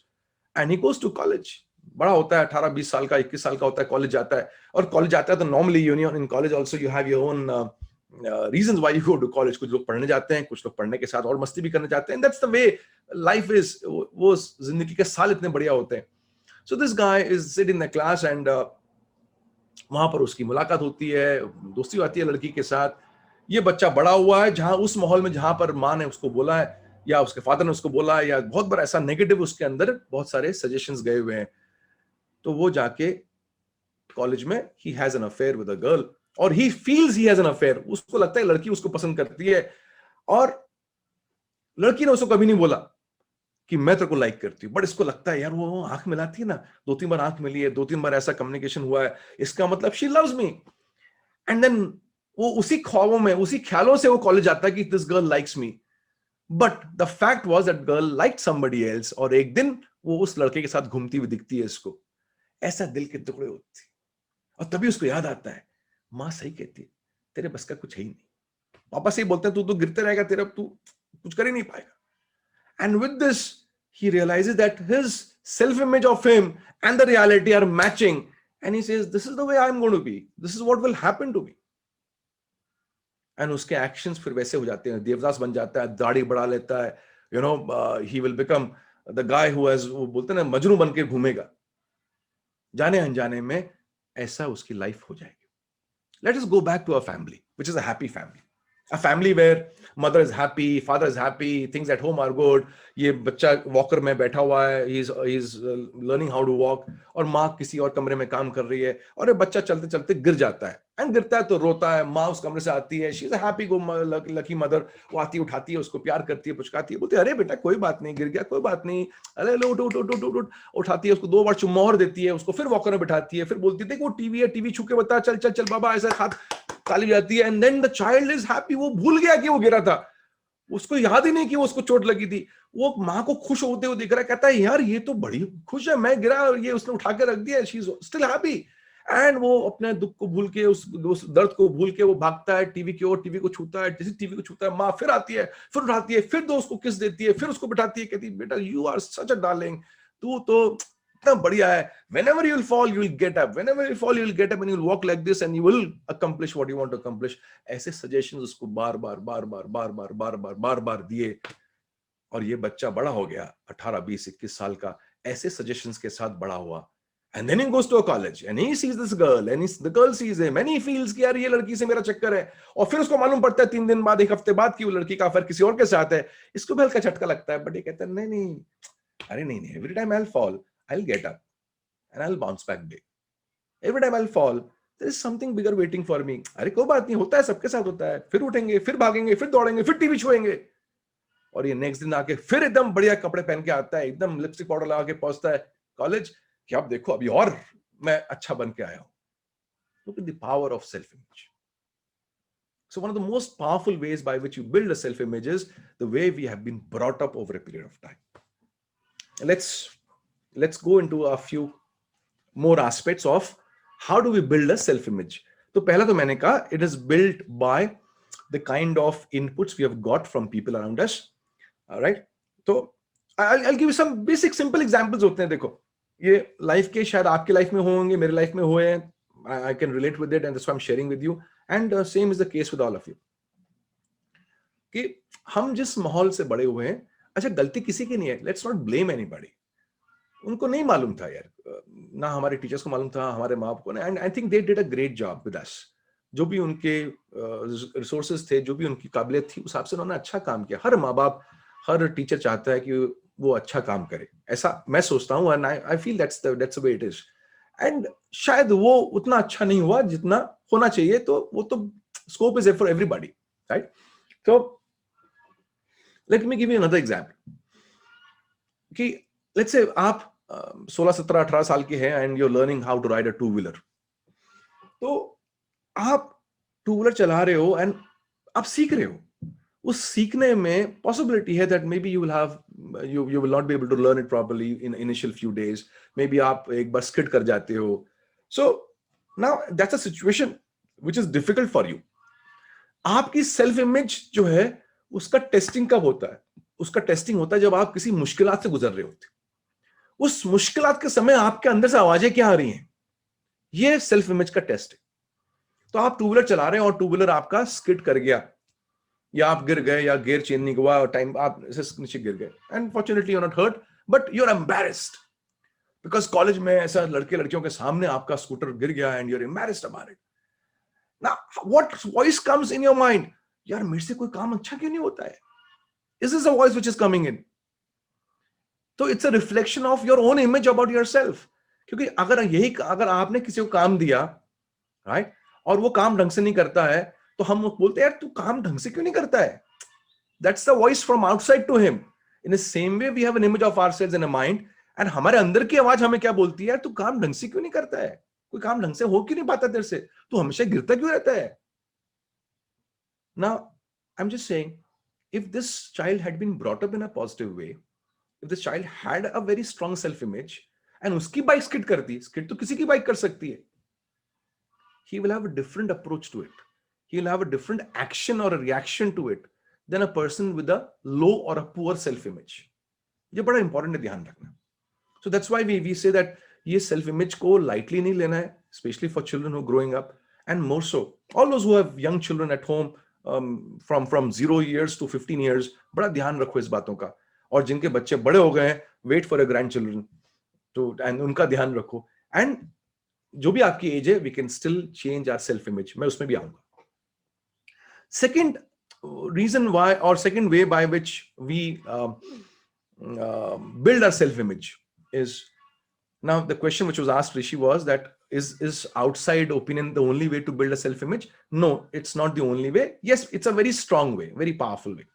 and he goes to college, बड़ा होता है 18-20 साल का, 21 साल का होता है, कॉलेज जाता है, और कॉलेज जाता है तो normally in college also you have your own reasons why you go to college. कुछ लोग पढ़ने जाते हैं, कुछ लोग पढ़ने के साथ और मस्ती भी करने जाते हैं, that's the way life is, वो जिंदगी के साल इतने बढ़िया होते हैं। So this guy is sit in the class and वहां पर उसकी मुलाकात होती है, दोस्ती होती है लड़की के साथ। ये बच्चा बड़ा हुआ है जहां उस माहौल में जहां पर माँ ने उसको बोला है या उसके फादर ने उसको बोला है, या बहुत बार ऐसा नेगेटिव उसके अंदर बहुत सारे सजेशंस गए हुए हैं, तो वो जाके कॉलेज में he has an affair with a girl, और he feels he has an affair, उसको लगता है लड़की उसको पसंद करती है, और लड़की ने उसको कभी नहीं बोला कि मैं तेरे को लाइक करती हूँ, बट इसको लगता है यार वो आंख मिलाती है ना, 2-3 बार आंख मिली है, 2-3 बार ऐसा कम्युनिकेशन हुआ है, इसका मतलब she loves me. And then वो उसी ख्वाबों में, उसी ख्यालों से वो कॉलेज आता है कि this girl likes me, but the fact was that girl liked somebody else, और एक दिन वो उस लड़के के साथ घूमती हुई दिखती है इसको, ऐसा दिल के टुकड़े होते हैं, और तभी उसको याद आता है माँ सही कहती है, तेरे बस का कुछ है ही नहीं, पापा से ही बोलते हैं तू तो गिरते रहेगा, तेरा तू कुछ कर ही नहीं पाएगा। And with this, he realizes that his self-image of him and the reality are matching. And he says, this is the way I'm going to be. This is what will happen to me. And उसके actions फिर वैसे हो जाते हैं, देवदास बन जाता है, दाढ़ी बढ़ा लेता है, he will become the guy who has, वो बोलते हैं ना, मजनू बन के घूमेगा, जाने अनजाने में ऐसा उसकी लाइफ हो जाएगी। Let us go back to a family, which is a happy family. A family where mother is happy, father is happy, things at home are good, ये बच्चा वॉकर में बैठा हुआ है, he is learning how to walk, और माँ किसी और कमरे में काम कर रही है, और ये बच्चा चलते चलते गिर जाता है, एंड गिरता है तो रोता है, माँ उस कमरे से आती है, she is a happy go lucky mother, वो आती है, उठाती है, उसको प्यार करती है, पुचकाती है, बोलती है अरे बेटा कोई बात नहीं, गिर गया कोई बात नहीं, अरे लो उठ उठ उठ उठ उठ, उठाती है, उसको 2 बार चुम्मा और देती है, उसको फिर वॉकर में बिठाती है, फिर बोलती है देख वो टीवी है, टीवी छू के बता, चल चल चल बाबा, ऐसा हाथ ताली जाती है, and then the child is happy, वो भूल गया कि वो गिरा था, उसको याद ही नहीं कि वो उसको चोट लगी थी, वो माँ को खुश होते हुए दिख रहा है, कहता है यार ये तो बड़ी खुश है, मैं गिरा और ये उसने उठा के रख दिया, she is still happy, and वो अपने दुख को भूल के, उस दर्द को भूल के वो भागता है टीवी की ओर, टीवी को छूता है, जैसे टीवी को छूता है माँ फिर आती है, फिर उठाती है, फिर दोस्त को किस देती है, फिर उसको बिठाती है, कहती है बेटा you are such a darling, तू तो इतना बढ़िया है, whenever you will fall you will get up, whenever you fall you will get up and you will walk like this and you will accomplish what you want to accomplish, ऐसे suggestions उसको बार बार दिए, और ये बच्चा बड़ा हो गया 18 20 21 साल का, ऐसे सजेशंस के साथ बड़ा हुआ, and then he goes to a college and he sees this girl and the girl sees him and he feels कि यार ये लड़की से मेरा चक्कर है, और फिर उसको मालूम पड़ता है 3 दिन बाद 1 हफ्ते बाद कि वो लड़की का अफेयर किसी और के साथ है, इसको भी हल्का झटका लगता है, बट ये कहता है नहीं नहीं, अरे नहीं, every time I'll fall I'll get up and I'll bounce back big. Every time I'll fall, there is something bigger waiting for me. अरे कोई बात नहीं, होता है, सबके साथ होता है, फिर उठेंगे, फिर भागेंगे, फिर दौड़ेंगे, फिर टीवी छुएंगे, और ये नेक्स्ट दिन आके फिर एकदम बढ़िया कपड़े पहन के आता है, एकदम लिपस्टिक पाउडर लगा के पहुंचता है कॉलेज कि आप देखो अभी और मैं अच्छा बन के आया हूं. Look at the power of self-image. So one of the most powerful ways by which you build a self-image is the way we have been brought up over a period of time. Let's go into a few more aspects of how do we build a self-image. तो पहला तो मैंने कहा it is built by the kind of inputs we have got from people around us. All right, तो I'll give you some basic simple examples होते हैं. देखो ये लाइफ के शायद आपके लाइफ में होंगे, मेरे लाइफ में हुए हैं, I can relate with it and that's why I'm sharing with you, and same is the case with all of you. कि हम जिस माहौल से बड़े हुए हैं, अच्छा गलती किसी की नहीं है, let's not blame anybody. उनको नहीं मालूम था यार, ना हमारे टीचर्स को मालूम था, हमारे माँ बाप को, and I think they did a great job with us. जो भी उनके रिसोर्सेज थे, जो भी उनकी काबिलियत थी, उस हिसाब से उन्होंने अच्छा काम किया. हर माँ बाप, हर टीचर चाहता है कि वो अच्छा काम करे, ऐसा मैं सोचता हूँ, and I feel that's the way it is. And शायद वो उतना अच्छा नहीं हुआ जितना होना चाहिए, तो वो तो scope is for everybody, right. तो let me give you another example कि लेट्स से आप 16 17 18 साल के हैं and you are learning how to ride a two wheeler. तो आप टू व्हीलर चला रहे हो एंड आप सीख रहे हो. उस सीखने में पॉसिबिलिटी है that maybe you will not be able to learn it properly in initial few days. Maybe आप एक बार स्किड कर जाते हो. So now that's a situation which is difficult for you. आपकी सेल्फ इमेज जो है उसका टेस्टिंग कब होता है? उसका टेस्टिंग होता है जब आप किसी मुश्किलात से गुजर रहे होते. उस मुश्किलात के समय आपके अंदर से आवाजें क्या आ रही हैं, ये सेल्फ इमेज का टेस्ट है. तो आप टू व्हीलर चला रहे हैं और टू व्हीलर आपका स्किड कर गया, या आप गिर गए, या गियर चेंज नहीं हुआ और टाइम आप नीचे गिर गए, and fortunately you are not hurt but you are embarrassed because college में ऐसा लड़के लड़कियों के सामने आपका स्कूटर गिर गया and you are embarrassed about it. Now what voice comes in your mind? यार मेरे से कोई काम अच्छा क्यों नहीं होता है? Is this a voice which is coming in? तो it's a reflection of your own image about yourself. क्योंकि अगर आपने किसी को काम दिया, right, और वो काम ढंग से नहीं करता है, तो हम बोलते हैं यार तू काम ढंग से क्यों नहीं करता है? That's the voice from outside to him. In the same way, we have an image of ourselves in a mind, and हमारे अंदर की आवाज हमें क्या बोलती है? यार तू काम ढंग से क्यों नहीं करता है? कोई काम ढंग से हो क्यों नहीं पाता तेरे से? तू हमेशा गिरता क्यों रहता है? Now, I'm just saying, if this child had been brought up in a positive way, if this child had a very strong self-image, and उसकी बाइक स्किड करती, स्किड तो किसी की बाइक कर सकती है, he will have a different approach to it. He will have a different action or a reaction to it than a person with a low or a poor self-image. ये बड़ा important है ध्यान रखना. So that's why we say that ये self-image को lightly नहीं लेना है, especially for children who are growing up, and more so all those who have young children at home. From 0 years to 15 years, बड़ा ध्यान रखो इस बातों का. और जिनके बच्चे बड़े हो गए हैं, wait for a grand children, तो एंड उनका ध्यान रखो. एंड जो भी आपकी एज है, we can still change our self image. मैं उसमें भी आऊंगा. Second reason why, or second way by which we build our self-image is, now the question which was asked, Rishi, was that is outside opinion the only way to build a self-image? No, it's not the only way. Yes, it's a very strong way, very powerful way.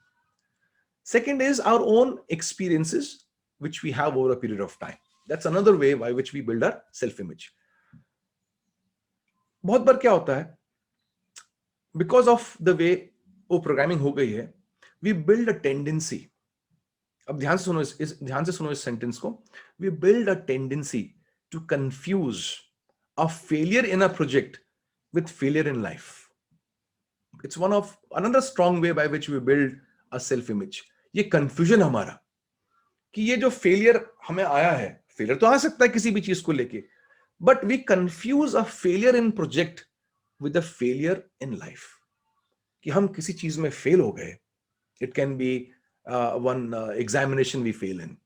Second is our own experiences which we have over a period of time. That's another way by which we build our self-image. बहुत बार क्या होता है, because of the way वो programming हो गई है, we build a tendency. अब ध्यान से सुनो इस सेंटेंस को. We build a tendency to confuse a failure in a project with failure in life. It's one of another strong way by which we build a self-image. ये confusion हमारा कि ये जो failure हमें आया है, failure तो आ सकता है किसी भी चीज को लेके, but we confuse a failure in project with a failure in life. कि हम किसी चीज में fail हो गए. It can be one examination we fail in.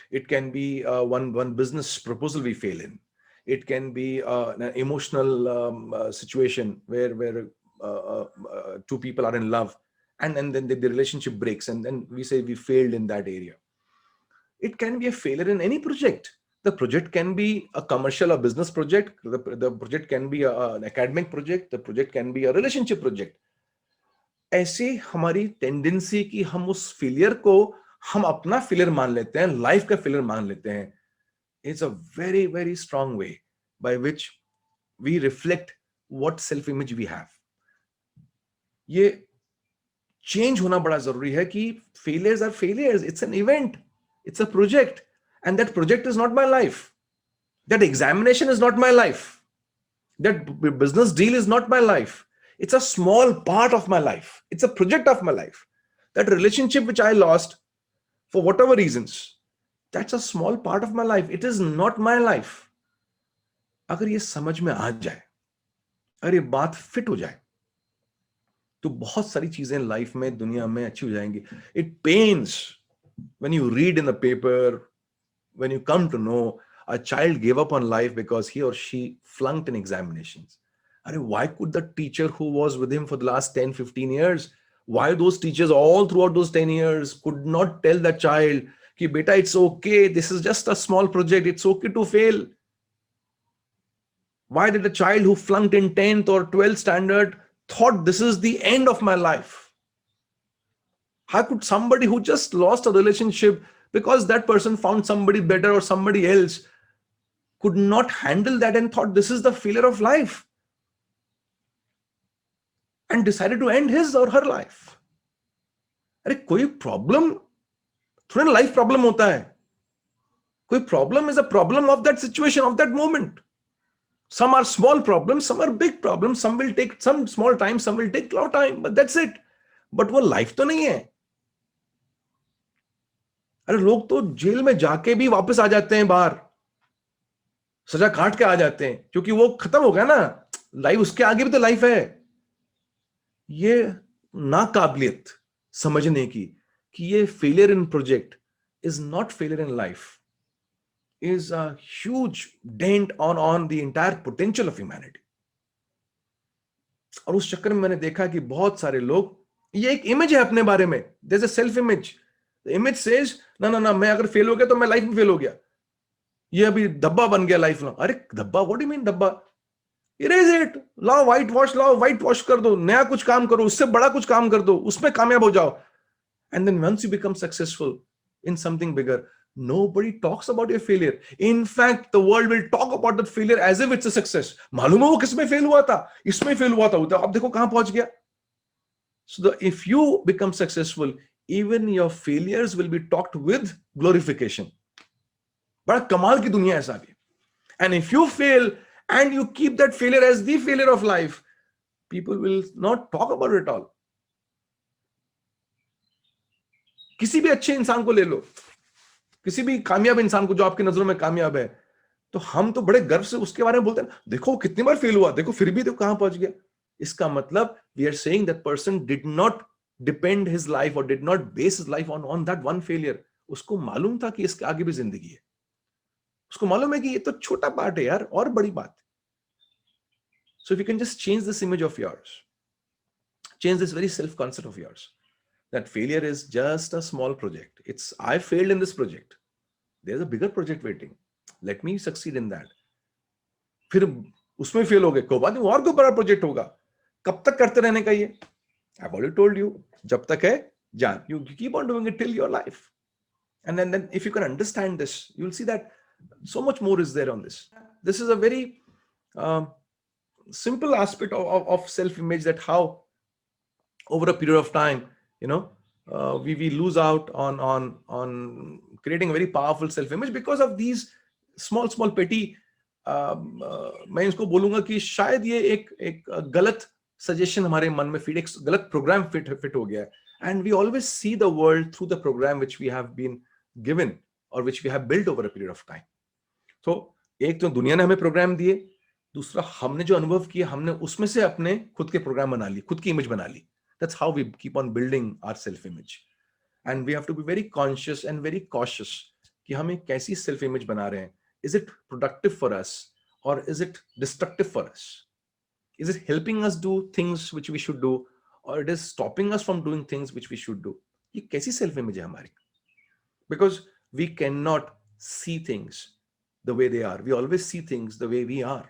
It can be one business proposal we fail in. It can be an emotional situation where two people are in love, and then the relationship breaks, and then we say we failed in that area. It can be a failure in any project. The project can be a commercial or business project. The project can be an academic project. The project can be a relationship project. ऐसे हमारी tendency कि हम उस failure को हम अपना failure मान लेते हैं, लाइफ का फेलियर मान लेते हैं, it's a very very strong way by which we reflect what self image we have. ये चेंज होना बड़ा जरूरी है कि failures are failures. It's an event, it's a project, and that project is not my life. That examination is not my life. That business deal is not my life. It's a small part of my life. It's a project of my life. That relationship which I lost for whatever reasons, that's a small part of my life. It is not my life. अगर ये समझ में आ जाए, अगर ये बात fit हो जाए, तो बहुत सारी चीजें लाइफ में, दुनिया में अच्छी हो जाएंगी. It pains when you read in the paper, when you come to know a child gave up on life because he or she flunked in examinations. Why could the teacher who was with him for the last 10, 15 years, why those teachers all throughout those 10 years could not tell the child, ki beta, it's okay, this is just a small project, it's okay to fail. Why did a child who flunked in 10th or 12th standard thought this is the end of my life? How could somebody who just lost a relationship because that person found somebody better or somebody else could not handle that and thought this is the failure of life and decided to end his or her life? अरे कोई problem थोड़ा ना life problem होता है. कोई problem is a problem of that situation, of that moment. Some are small problems, some are big problems, some will take some small time, some will take a lot of time, but that's it. But वो life तो नहीं है. अरे लोग तो jail में जाके भी वापस आ जाते हैं बाहर, सजा काट के आ जाते हैं, क्योंकि वो खत्म हो गया ना लाइफ, उसके आगे भी तो लाइफ है. ये नाकाबिलियत समझने की कि ये failure in project is not failure in life is a huge dent on the entire potential of humanity. और उस चक्कर में मैंने देखा कि बहुत सारे लोग, ये एक इमेज है अपने बारे में, there's a self image. The image says ना मैं अगर फेल हो गया तो मैं लाइफ में फेल हो गया, ये अभी धब्बा बन गया लाइफ में. अरे धब्बा, व्हाट डू यू मीन धब्बा? इरेज इट, लाओ व्हाइट वॉश कर दो, नया कुछ काम करो, उससे बड़ा कुछ काम कर दो, उसमें कामयाब हो जाओ. And then once you become successful in something bigger, nobody talks about your failure. In fact, the world will talk about that failure as if it's a success. मालूम है वो किसमें फेल हुआ था, इसमें फेल हुआ था, अब देखो कहां पहुंच गया. So if you become successful, even your failures will be talked with glorification. बड़ा कमाल की दुनिया है सारी. And if you fail and you keep that failure as the failure of life, people will not talk about it at all. किसी भी अच्छे इंसान को ले लो, किसी भी कामयाब इंसान को जो आपकी नजरों में कामयाब है, तो हम तो बड़े गर्व से उसके बारे में बोलते हैं, देखो कितनी बार फेल हुआ, देखो फिर भी देखो कहां पहुंच गया. इसका मतलब we are saying that person did not depend his life और did not base his life on that one failure. उसको मालूम था कि इसके आगे भी जिंदगी है, उसको मालूम है कि ये तो छोटा पार्ट है यार, और बड़ी बात. So if you can just change this image of yours, Change this very self concept of yours that failure is just a small project. It's I failed in this project. There's a bigger project waiting. Let me succeed in that. फिर उसमें fail हो गए कोई बात नहीं, और कोई बड़ा प्रोजेक्ट होगा. कब तक करते रहने का ये? I've already told you, जब तक है जान. You keep on doing it till your life. And then if you can understand this, you'll see that so much more is there on this. This is a very simple aspect of self-image, that how over a period of time, we lose out on creating a very powerful self-image because of these small petty. मैं इसको बोलूंगा कि शायद ये एक गलत suggestion हमारे मन में फिट, एक गलत प्रोग्राम फिट हो गया है. And we always see the world through the program which we have been given और which we have built over a period of time. तो एक तो दुनिया ने हमें प्रोग्राम दिए, दूसरा हमने जो अनुभव किया हमने उसमें से अपने खुद के प्रोग्राम बना ली, खुद की इमेज बना ली. That's how we keep on building our self image. And we have to be very conscious and very cautious कि हम एक कैसी सेल्फ इमेज बना रहे हैं. Is it productive for us or is it destructive for us? Is it helping us do things which we should do or it is stopping us from doing things which we should do? ये कैसी self image है हमारी? Because we cannot see things the way they are. We always see things the way we are.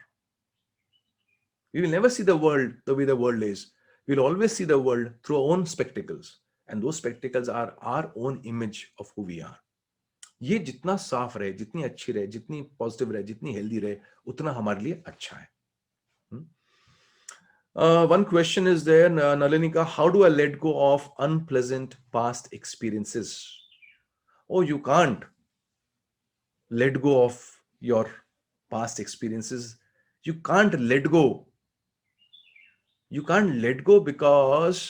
We will never see the world the way the world is. We'll always see the world through our own spectacles, and those spectacles are our own image of who we are. ये जितना साफ रहे, जितनी अच्छी रहे, जितनी positive रहे, जितनी हेल्दी रहे, उतना हमारे लिए अच्छा है. One question is there, Nalinika, how do I let go of unpleasant past experiences? Oh, you can't let go of your past experiences. You can't let go. You can't let go because,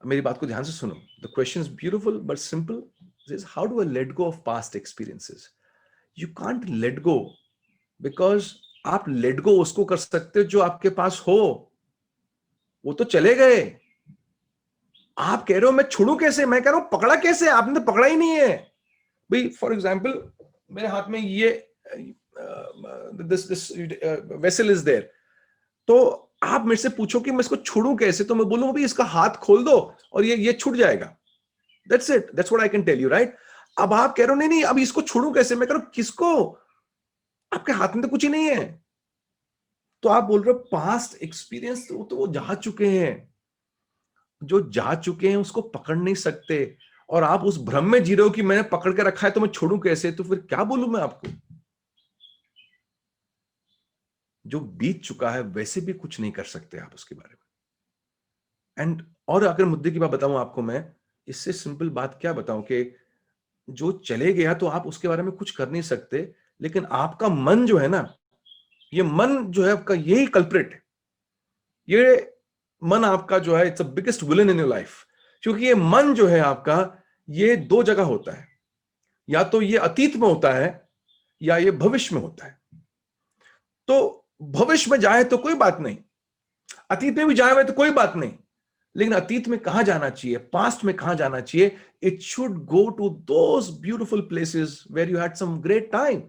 मेरी बात को ध्यान से सुनो. The question is beautiful but simple. It says, how do I let go of past experiences? You can't let go because आप let go उसको कर सकते हो जो आपके पास हो. वो तो चले गए. आप कह रहे हो मैं छोड़ू कैसे? मैं कह रहा हूं पकड़ा कैसे? आपने तो पकड़ा ही नहीं है भाई. फॉर एग्जाम्पल, मेरे हाथ में ये दिस वेसल इज देयर. तो आप मेरे से पूछो कि मैं इसको छोड़ू कैसे, तो मैं बोलूंगा भाई इसका हाथ खोल दो और ये छूट जाएगा. That's it. That's what I can tell you, right? अब आप कह रहे हो नहीं अब इसको छोड़ू कैसे? मैं कह रहा हूं किसको? आपके हाथ में तो कुछ ही नहीं है. तो आप बोल रहे हो पास्ट एक्सपीरियंस, तो वो जा चुके हैं. जो जा चुके हैं उसको पकड़ नहीं सकते, और आप उस भ्रम में जी रहे हो कि मैंने पकड़ के रखा है तो मैं छोड़ू कैसे. तो फिर क्या बोलूं मैं आपको? जो बीत चुका है वैसे भी कुछ नहीं कर सकते आप उसके बारे में. एंड और अगर मुद्दे की बात बताऊं आपको, मैं इससे सिंपल बात क्या बताऊं कि जो चले गया तो आप उसके बारे में कुछ कर नहीं सकते, लेकिन आपका मन जो है ना, ये मन जो है आपका, यही कल्प्रिट है. ये मन आपका जो है, it's the biggest villain in your life. क्योंकि ये मन जो है आपका, ये दो जगह होता है. या तो ये अतीत में होता है या ये भविष्य में होता है. तो भविष्य में जाए तो कोई बात नहीं, अतीत में भी जाए हुए तो कोई बात नहीं, लेकिन अतीत में कहां जाना चाहिए, पास्ट में कहां जाना चाहिए? It should go to those beautiful places where you had some great time.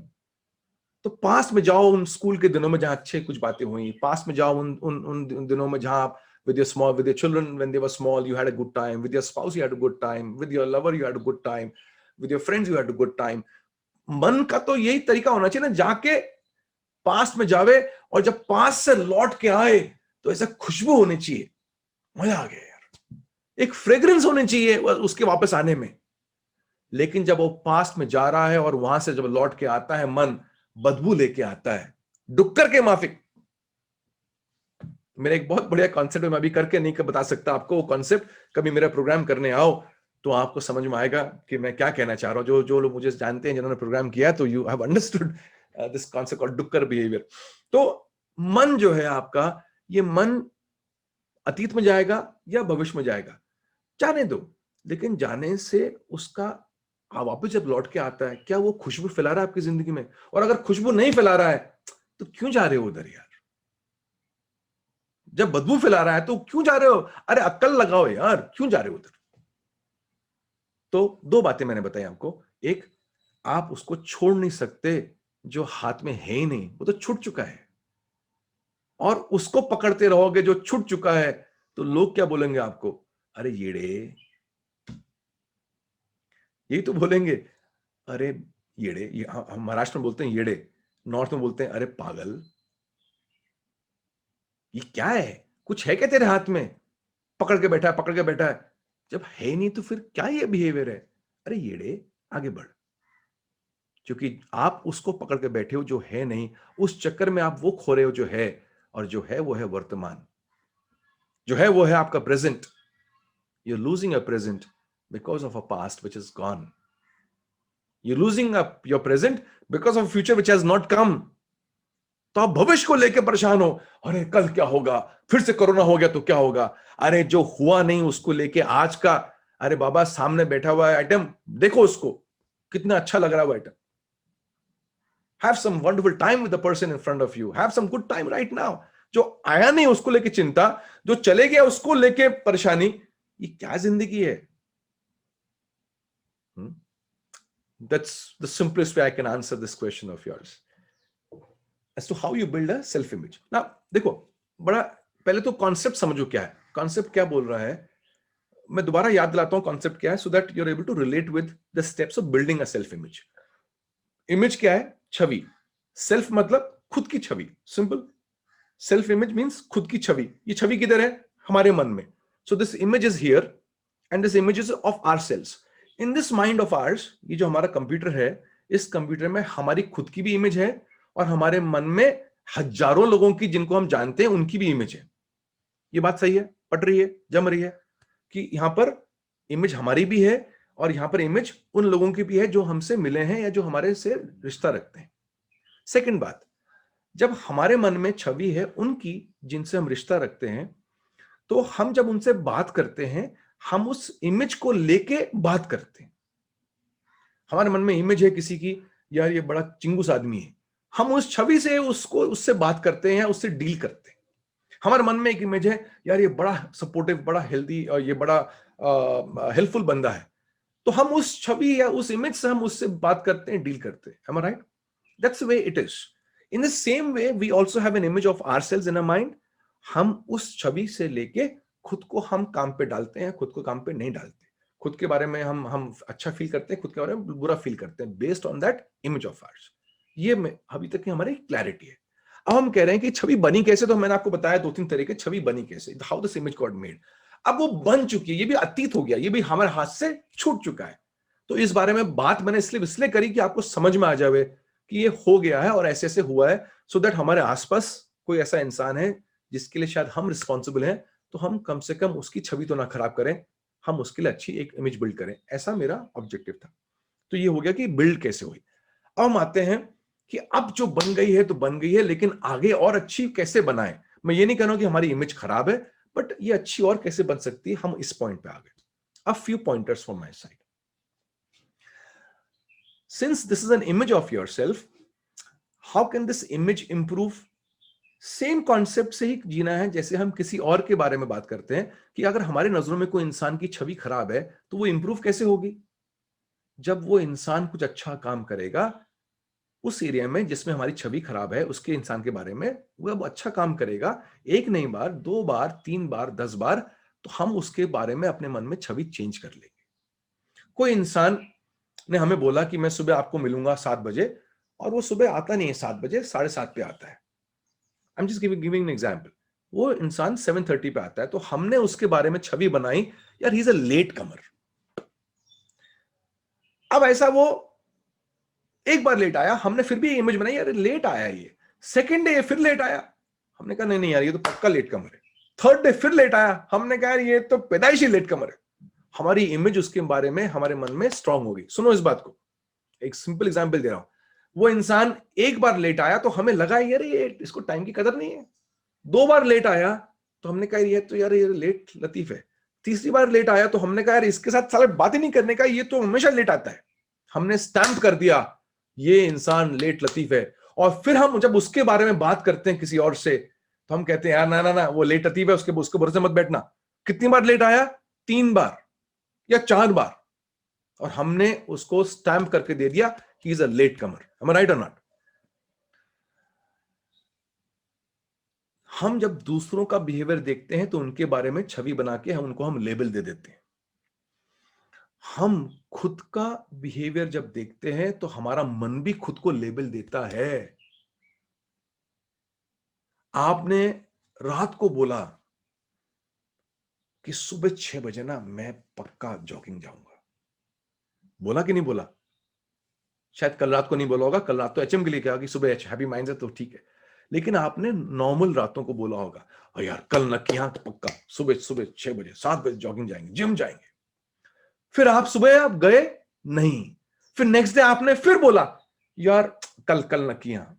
तो पास्ट में जाओ उन स्कूल के दिनों में जहां अच्छे कुछ बातें हुई. पास्ट में जाओ उन दिनों में जहां आप with your children when they were small you had a good time, with your spouse you had a good time, with your lover you had a good time, with your friends you had a good time. मन का तो यही तरीका होना चाहिए ना, जाके past में जावे और जब पास्ट से लौट के आए तो ऐसा खुशबू होनी चाहिए, मजा आ गया यार, एक फ्रेग्रेंस होनी चाहिए उसके वापस आने में. लेकिन जब वो पास्ट में जा रहा है और वहां से जब लौट के आता है, मन बदबू लेके आता है, डुक्कर के माफिक. मेरा एक बहुत बढ़िया कॉन्सेप्ट मैं अभी करके नहीं बता सकता आपको. वो कॉन्सेप्ट कभी मेरा प्रोग्राम करने आओ तो आपको समझ में आएगा कि मैं क्या कहना चाह रहा हूं. जो लोग मुझे जानते हैं, जिन्होंने प्रोग्राम किया, तो you have understood this concept called डुक्कर बिहेवियर. तो मन जो है आपका, ये मन अतीत में जाएगा या भविष्य में जाएगा, जाने दो. लेकिन जाने से उसका वापस जब लौट के आता है, क्या वो खुशबू फैला रहा है आपकी जिंदगी में? और अगर खुशबू नहीं फैला रहा है तो क्यों जा रहे हो उधर यार? जब बदबू फैला रहा है तो क्यों जा रहे हो? अरे अक्ल लगाओ यार, क्यों जा रहे हो उधर? तो दो बातें मैंने बताई आपको. एक, आप उसको छोड़ नहीं सकते जो हाथ में है ही नहीं, वो तो छूट चुका है. और उसको पकड़ते रहोगे जो छूट चुका है, तो लोग क्या बोलेंगे आपको? अरे येड़े, यही तो बोलेंगे। अरे येड़े, हम महाराष्ट्र में बोलते हैं येड़े, नॉर्थ में बोलते हैं अरे पागल, ये क्या है, कुछ है क्या तेरे हाथ में, पकड़ के बैठा है, पकड़ के बैठा है। जब है नहीं तो फिर क्या ये बिहेवियर है? अरे येड़े, आगे बढ़। क्योंकि आप उसको पकड़ के बैठे हो जो है नहीं, उस चक्कर में आप वो खो रहे हो जो है, और जो है वो है वर्तमान, जो है वो है आपका present. You losing a present because of a past which is gone. You losing a your present because of future which has not come. तो आप भविष्य को लेकर परेशान हो, अरे कल क्या होगा, फिर से कोरोना हो गया तो क्या होगा, अरे जो हुआ नहीं उसको लेके आज का, अरे बाबा सामने बैठा हुआ है आइटम, देखो उसको कितना अच्छा लग रहा है वो item. Have some wonderful time with the person in front of you. Have some good time right now. जो आया नहीं उसको लेके चिंता, जो चले गया उसको लेके परेशानी, ये क्या जिंदगी है? That's the simplest way I can answer this question of yours as to how you build a self image. Now देखो, बड़ा पहले तो कॉन्सेप्ट समझो क्या है, कॉन्सेप्ट क्या बोल रहा है। मैं दोबारा याद दिलाता हूं कॉन्सेप्ट क्या है, so that you are able to relate with the steps of building a self image. Image क्या है? छवि। सेल्फ मतलब खुद की छवि, सिंपल। सेल्फ इमेज मीन्स खुद की छवि। ये छवि किधर है? हमारे मन में। So this image is here and this image is of our selves in this mind of ours. ये जो हमारा कंप्यूटर है, इस कंप्यूटर में हमारी खुद की भी इमेज है, और हमारे मन में हजारों लोगों की जिनको हम जानते हैं उनकी भी इमेज है। ये बात सही है? पट रही है? जम रही है? कि यहां पर इमेज हमारी भी है, और यहां पर इमेज उन लोगों की भी है जो हमसे मिले हैं या जो हमारे से रिश्ता रखते हैं। सेकंड बात, जब हमारे मन में छवि है उनकी जिनसे हम रिश्ता रखते हैं, तो हम जब उनसे बात करते हैं, हम उस इमेज को लेके बात करते हैं। हमारे मन में इमेज है किसी की, यार ये बड़ा चिंगूस आदमी है, हम उस छवि से उसको उससे बात करते हैं, उससे डील करते हैं। हमारे मन में एक इमेज है, यार ये बड़ा सपोर्टिव, बड़ा हेल्दी, और ये बड़ा हेल्पफुल बंदा है, तो हम उस छवि या उस इमेज से हम उससे बात करते हैं, डील करते हैं। Am I right? That's the way it is. In the same way, we also have an image of ourselves in our mind. हम उस छवि से लेके खुद को हम काम पे डालते हैं, खुद को काम पे नहीं डालते। खुद के बारे में हम अच्छा फील करते हैं, खुद के बारे में बुरा फील करते हैं, based on that image of ours. ये अभी तक की हमारी क्लैरिटी है। अब हम कह रहे हैं कि छवि बनी कैसे, तो मैंने आपको बताया दो तीन तरीके, छवि बनी कैसे, how this image got made. अब वो बन चुकी है, ये भी अतीत हो गया, ये भी हमारे हाथ से छूट चुका है। तो इस बारे में बात मैंने इसलिए करी कि आपको समझ में आ जाए कि ये हो गया है और ऐसे ऐसे हुआ है, सो दैट हमारे आसपास कोई ऐसा इंसान है जिसके लिए शायद हम रिस्पॉन्सिबल हैं, तो हम कम से कम उसकी छवि तो ना खराब करें, हम उसके लिए अच्छी एक इमेज बिल्ड करें। ऐसा मेरा ऑब्जेक्टिव था। तो ये हो गया कि बिल्ड कैसे हुई। अब हम आते हैं कि अब जो बन गई है तो बन गई है, लेकिन आगे और अच्छी कैसे बनाएं। मैं ये नहीं कह रहा हूं कि हमारी इमेज खराब है, बट ये अच्छी और कैसे बन सकती है, हम इस पॉइंट पे आ गए। अब few pointers from my side. Since this is an image of yourself, how can this image improve? Same concept से ही जीना है जैसे हम किसी और के बारे में बात करते हैं, कि अगर हमारे नजरों में कोई इंसान की छवि खराब है तो वो इंप्रूव कैसे होगी? जब वो इंसान कुछ अच्छा काम करेगा उस एरिया में जिसमें हमारी छवि खराब है, उसके इंसान के बारे में, वो अब अच्छा काम करेगा, एक नहीं बार, दो बार, तीन बार, 10 बार, तो हम उसके बारे में अपने मन में छवि चेंज कर लेंगे। कोई इंसान ने हमें बोला कि मैं सुबह आपको मिलूंगा 7 बजे, और वो सुबह आता नहीं है, 7 बजे, 7:30 पे आता है। आई am just giving an example. वो इंसान 7:30 पे आता है, तो हमने उसके बारे में छवि बनाई, यार ही इज अ लेट कमर। अब ऐसा वो एक बार लेट आया, हमने फिर भी इमेज बनाई, यार लेट आया ये। सेकंड डे फिर लेट आया, हमने कहा नहीं नहीं यार ये तो पक्का लेट कमर है। थर्ड डे फिर लेट आया, हमने कहा यार ये तो पैदाइशी लेट कमर है। हमारी इमेज उसके बारे में हमारे मन में स्ट्रांग होगी। सुनो इस बात को, एक सिंपल एग्जांपल दे रहा हूं। वो इंसान एक बार लेट आया तो हमें लगा यार ये इसको टाइम की कदर नहीं है। दो बार लेट आया तो हमने कहा ये तो यार ये लेट लतीफ है। तीसरी बार लेट आया तो हमने कहा यार इसके साथ साले बात ही नहीं करने का, ये तो हमेशा लेट आता है। हमने स्टैंप कर दिया ये इंसान लेट लतीफ है। और फिर हम जब उसके बारे में बात करते हैं किसी और से, तो हम कहते हैं यार ना ना ना वो लेट लतीफ है, उसके भरोसे मत बैठना। कितनी बार लेट आया? 3 बार या 4 बार, और हमने उसको स्टैंप करके दे दिया he is a latecomer. Am I right और नॉट? हम जब दूसरों का बिहेवियर देखते हैं तो उनके बारे में छवि बना के हम लेबल दे देते हैं। हम खुद का बिहेवियर जब देखते हैं तो हमारा मन भी खुद को लेबल देता है। आपने रात को बोला कि सुबह 6 बजे ना मैं पक्का जॉगिंग जाऊंगा, बोला कि नहीं बोला? शायद कल रात को नहीं बोला होगा, कल रात तो एचएम के लिए कहा कि सुबह हैप्पी माइंड है तो ठीक है, लेकिन आपने नॉर्मल रातों को बोला होगा, और यार कल ना किया तो पक्का सुबह सुबह 6 बजे 7 बजे जॉगिंग जाएंगे, जिम जाएंगे। फिर आप सुबह आप गए नहीं, फिर नेक्स्ट डे आपने फिर बोला यार कल कल ना किया।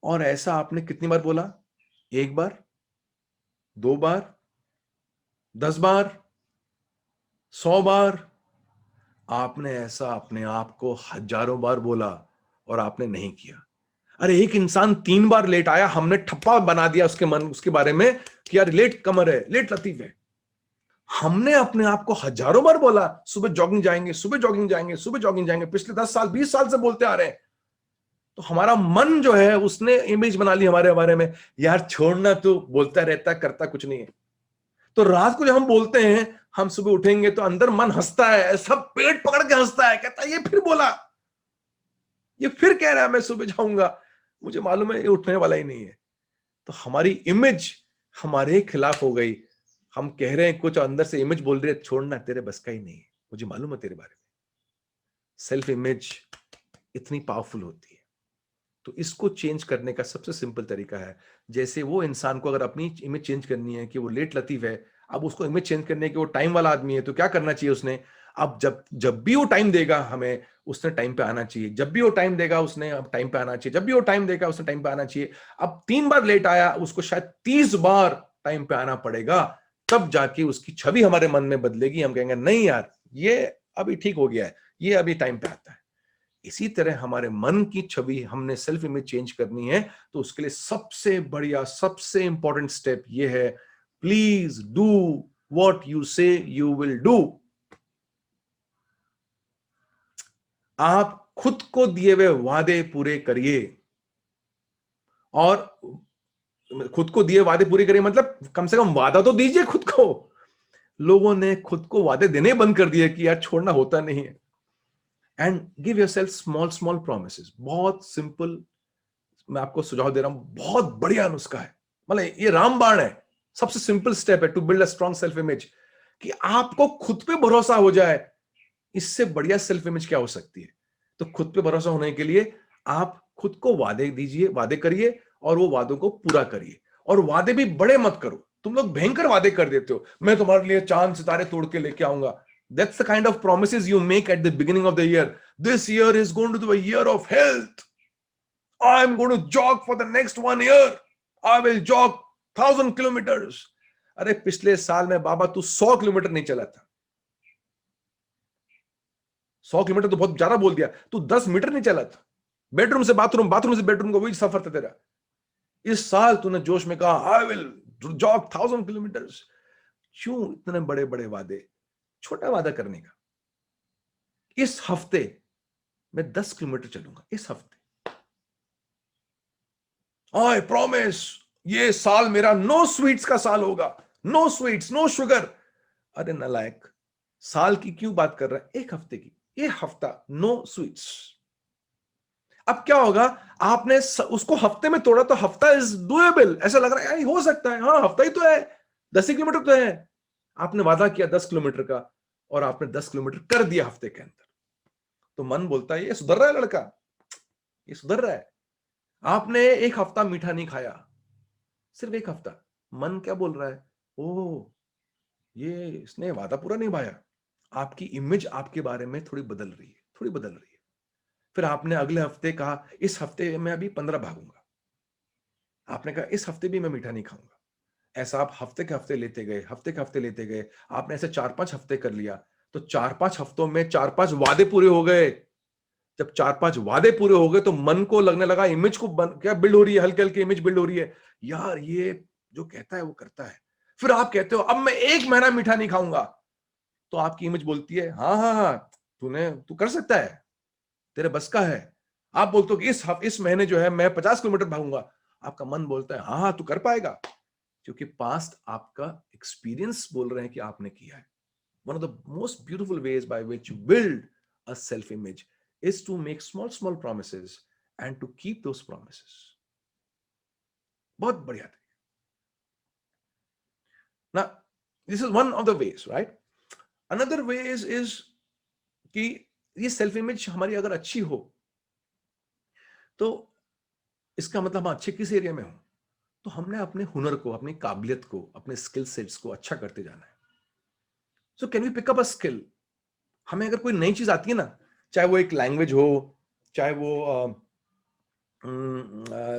और ऐसा आपने कितनी बार बोला? एक बार, 2 बार, 10 बार, 100 बार? आपने ऐसा अपने आप को हजारों बार बोला और आपने नहीं किया। अरे एक इंसान 3 बार लेट आया, हमने ठप्पा बना दिया उसके बारे में कि यार लेट कमर है, लेट लतीफ है। हमने अपने आप को हजारों बार बोला सुबह जॉगिंग जाएंगे, सुबह जॉगिंग जाएंगे, सुबह जॉगिंग जाएंगे, पिछले 10 साल 20 साल से बोलते आ रहे हैं। तो हमारा मन जो है उसने इमेज बना ली हमारे बारे में, यार छोड़ना, तो बोलता रहता करता कुछ नहीं है। तो रात को जब हम बोलते हैं हम सुबह उठेंगे तो अंदर मन हंसता है, सब पेट पकड़ के हंसता है, कहता है ये फिर बोला, ये फिर कह रहा है मैं सुबह जाऊंगा, मुझे मालूम है ये उठने वाला ही नहीं है। तो हमारी इमेज हमारे खिलाफ हो गई। हम कह रहे हैं कुछ, अंदर से इमेज बोल रही है छोड़ना तेरे बस का ही नहीं है, मुझे मालूम है तेरे बारे में। सेल्फ इमेज इतनी पावरफुल होती है। तो इसको चेंज करने का सबसे सिंपल तरीका है, जैसे वो इंसान को अगर अपनी इमेज चेंज करनी है कि वो लेट लतीफ है, अब उसको इमेज चेंज करने की वो टाइम वाला आदमी है, तो क्या करना चाहिए उसने? अब जब जब भी वो टाइम देगा हमें, उसने टाइम पे आना चाहिए। जब भी वो टाइम देगा उसने अब टाइम पे आना चाहिए। जब भी वो टाइम देगा उसने टाइम पे आना चाहिए। अब 3 बार लेट आया, उसको शायद 30 बार टाइम पे आना पड़ेगा, तब जाके उसकी छवि हमारे मन में बदलेगी। हम कहेंगे नहीं यार ये अभी ठीक हो गया है, ये अभी टाइम पे आता है। इसी तरह हमारे मन की छवि, हमने सेल्फ इमेज चेंज करनी है, तो उसके लिए सबसे बढ़िया सबसे इंपॉर्टेंट स्टेप ये है, प्लीज डू व्हाट यू से यू विल डू। आप खुद को दिए हुए वादे पूरे करिए। और खुद को दिए वादे पूरे करिए मतलब कम से कम वादा तो दीजिए खुद को। लोगों ने खुद को वादे देने बंद कर दिए कि यार छोड़ना होता नहीं है। And give yourself small small promises. बहुत सिंपल, मैं आपको सुझाव दे रहा हूं, बहुत बढ़िया नुस्खा है, मतलब ये रामबाण है। सबसे सिंपल स्टेप है to build a strong self image, कि आपको खुद पे भरोसा हो जाए। इससे बढ़िया सेल्फ इमेज क्या हो सकती है? तो खुद पे भरोसा होने के लिए आप खुद को वादे दीजिए, वादे करिए, और वो वादों को पूरा करिए। और वादे भी बड़े मत करो। तुम लोग भयंकर वादे कर देते हो, मैं तुम्हारे लिए चांद सितारे तोड़ के लेके आऊंगा। That's the kind of promises you make at the beginning of the year. This year is going to be a year of health. I'm going to jog for the next 1 year. I will jog 1,000 kilometers. अरे पिछले साल में बाबा तू 100 kilometre नहीं चला था। 100 kilometre तो बहुत ज्यादा बोल दिया, तू 10 मीटर नहीं चला था। बेडरूम से बाथरूम, बाथरूम से बेडरूम का वही सफर था तेरा। इस साल तूने जोश में कहा आई विल जॉग 1,000 किलोमीटर्स। क्यों इतने बड़े बड़े वादे? छोटा वादा करने का, इस हफ्ते मैं 10 किलोमीटर चलूंगा, इस हफ्ते आई प्रॉमिस ये साल मेरा नो स्वीट्स का साल होगा, नो स्वीट्स नो शुगर। अरे नालायक, साल की क्यों बात कर रहा है? एक हफ्ते की, ये हफ्ता नो स्वीट्स। अब क्या होगा? आपने उसको हफ्ते में तोड़ा तो हफ्ता इज डुएबल, ऐसा लग रहा है हो सकता है, हाँ हफ्ता ही तो है, 10 किलोमीटर तो है। आपने वादा किया 10 किलोमीटर का और आपने 10 किलोमीटर कर दिया हफ्ते के अंदर। तो मन बोलता है ये सुधर रहा है लड़का, ये सुधर रहा है। आपने एक हफ्ता मीठा नहीं खाया, सिर्फ एक हफ्ता। मन क्या बोल रहा है? ओ ये इसने वादा पूरा निभाया। आपकी इमेज आपके बारे में थोड़ी बदल रही है, थोड़ी बदल रही है। फिर आपने अगले हफ्ते कहा इस हफ्ते में अभी 15 भागूंगा। आपने कहा इस हफ्ते भी मैं मीठा नहीं खाऊंगा। ऐसा आप हफ्ते के हफ्ते लेते गए, हफ्ते के हफ्ते लेते गए। आपने ऐसे 4-5 हफ्ते कर लिया, तो 4-5 हफ्तों में 4-5 वादे पूरे हो गए। जब 4-5 वादे पूरे हो गए तो मन को लगने लगा, इमेज को क्या बिल्ड हो रही है, हल्के हल्के इमेज बिल्ड हो रही है, यार ये जो कहता है वो करता है। फिर आप कहते हो अब मैं 1 महीना मीठा नहीं खाऊंगा। तो आपकी इमेज बोलती है हाँ हाँ हाँ तू कर सकता है, तेरे बस का है। आप बोलते हो कि इस महीने जो है मैं 50 किलोमीटर भागूंगा। आपका मन बोलता है हाँ हाँ तू कर पाएगा, क्योंकि पास्ट आपका एक्सपीरियंस बोल रहे हैं कि आपने किया है. One of the most beautiful ways by which you build a self image is to make small promises and to keep those promises. बहुत बढ़िया था. Now, this is one of the ways, right? Another way is कि ये self image हमारी अगर अच्छी हो तो इसका मतलब हम अच्छे किस एरिया में हो, तो हमने अपने हुनर को, अपनी काबिलियत को, अपने स्किल सेट्स को अच्छा करते जाना है. So can we pick up a skill. हमें अगर कोई नई चीज आती है ना, चाहे वो एक लैंग्वेज हो, चाहे वो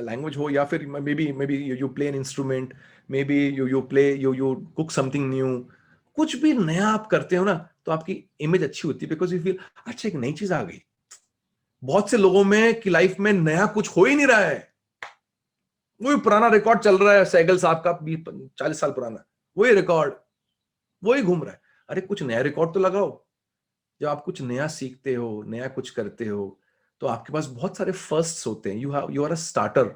लैंग्वेज हो, या फिर may be you play an instrument, may be you cook something new, कुछ भी नया आप करते हो ना, तो आपकी इमेज अच्छी होती है, बिकॉज यू फील अच्छा एक नई चीज आ गई. बहुत से लोगों में की लाइफ में नया कुछ हो ही नहीं रहा है. वही पुराना रिकॉर्ड चल रहा है, सैगल साहब का 40 साल पुराना, वही रिकॉर्ड, वही घूम रहा है. अरे कुछ नया रिकॉर्ड तो लगाओ. जब आप कुछ नया सीखते हो, नया कुछ करते हो, तो आपके पास बहुत सारे फर्स्ट्स होते हैं. You are a starter.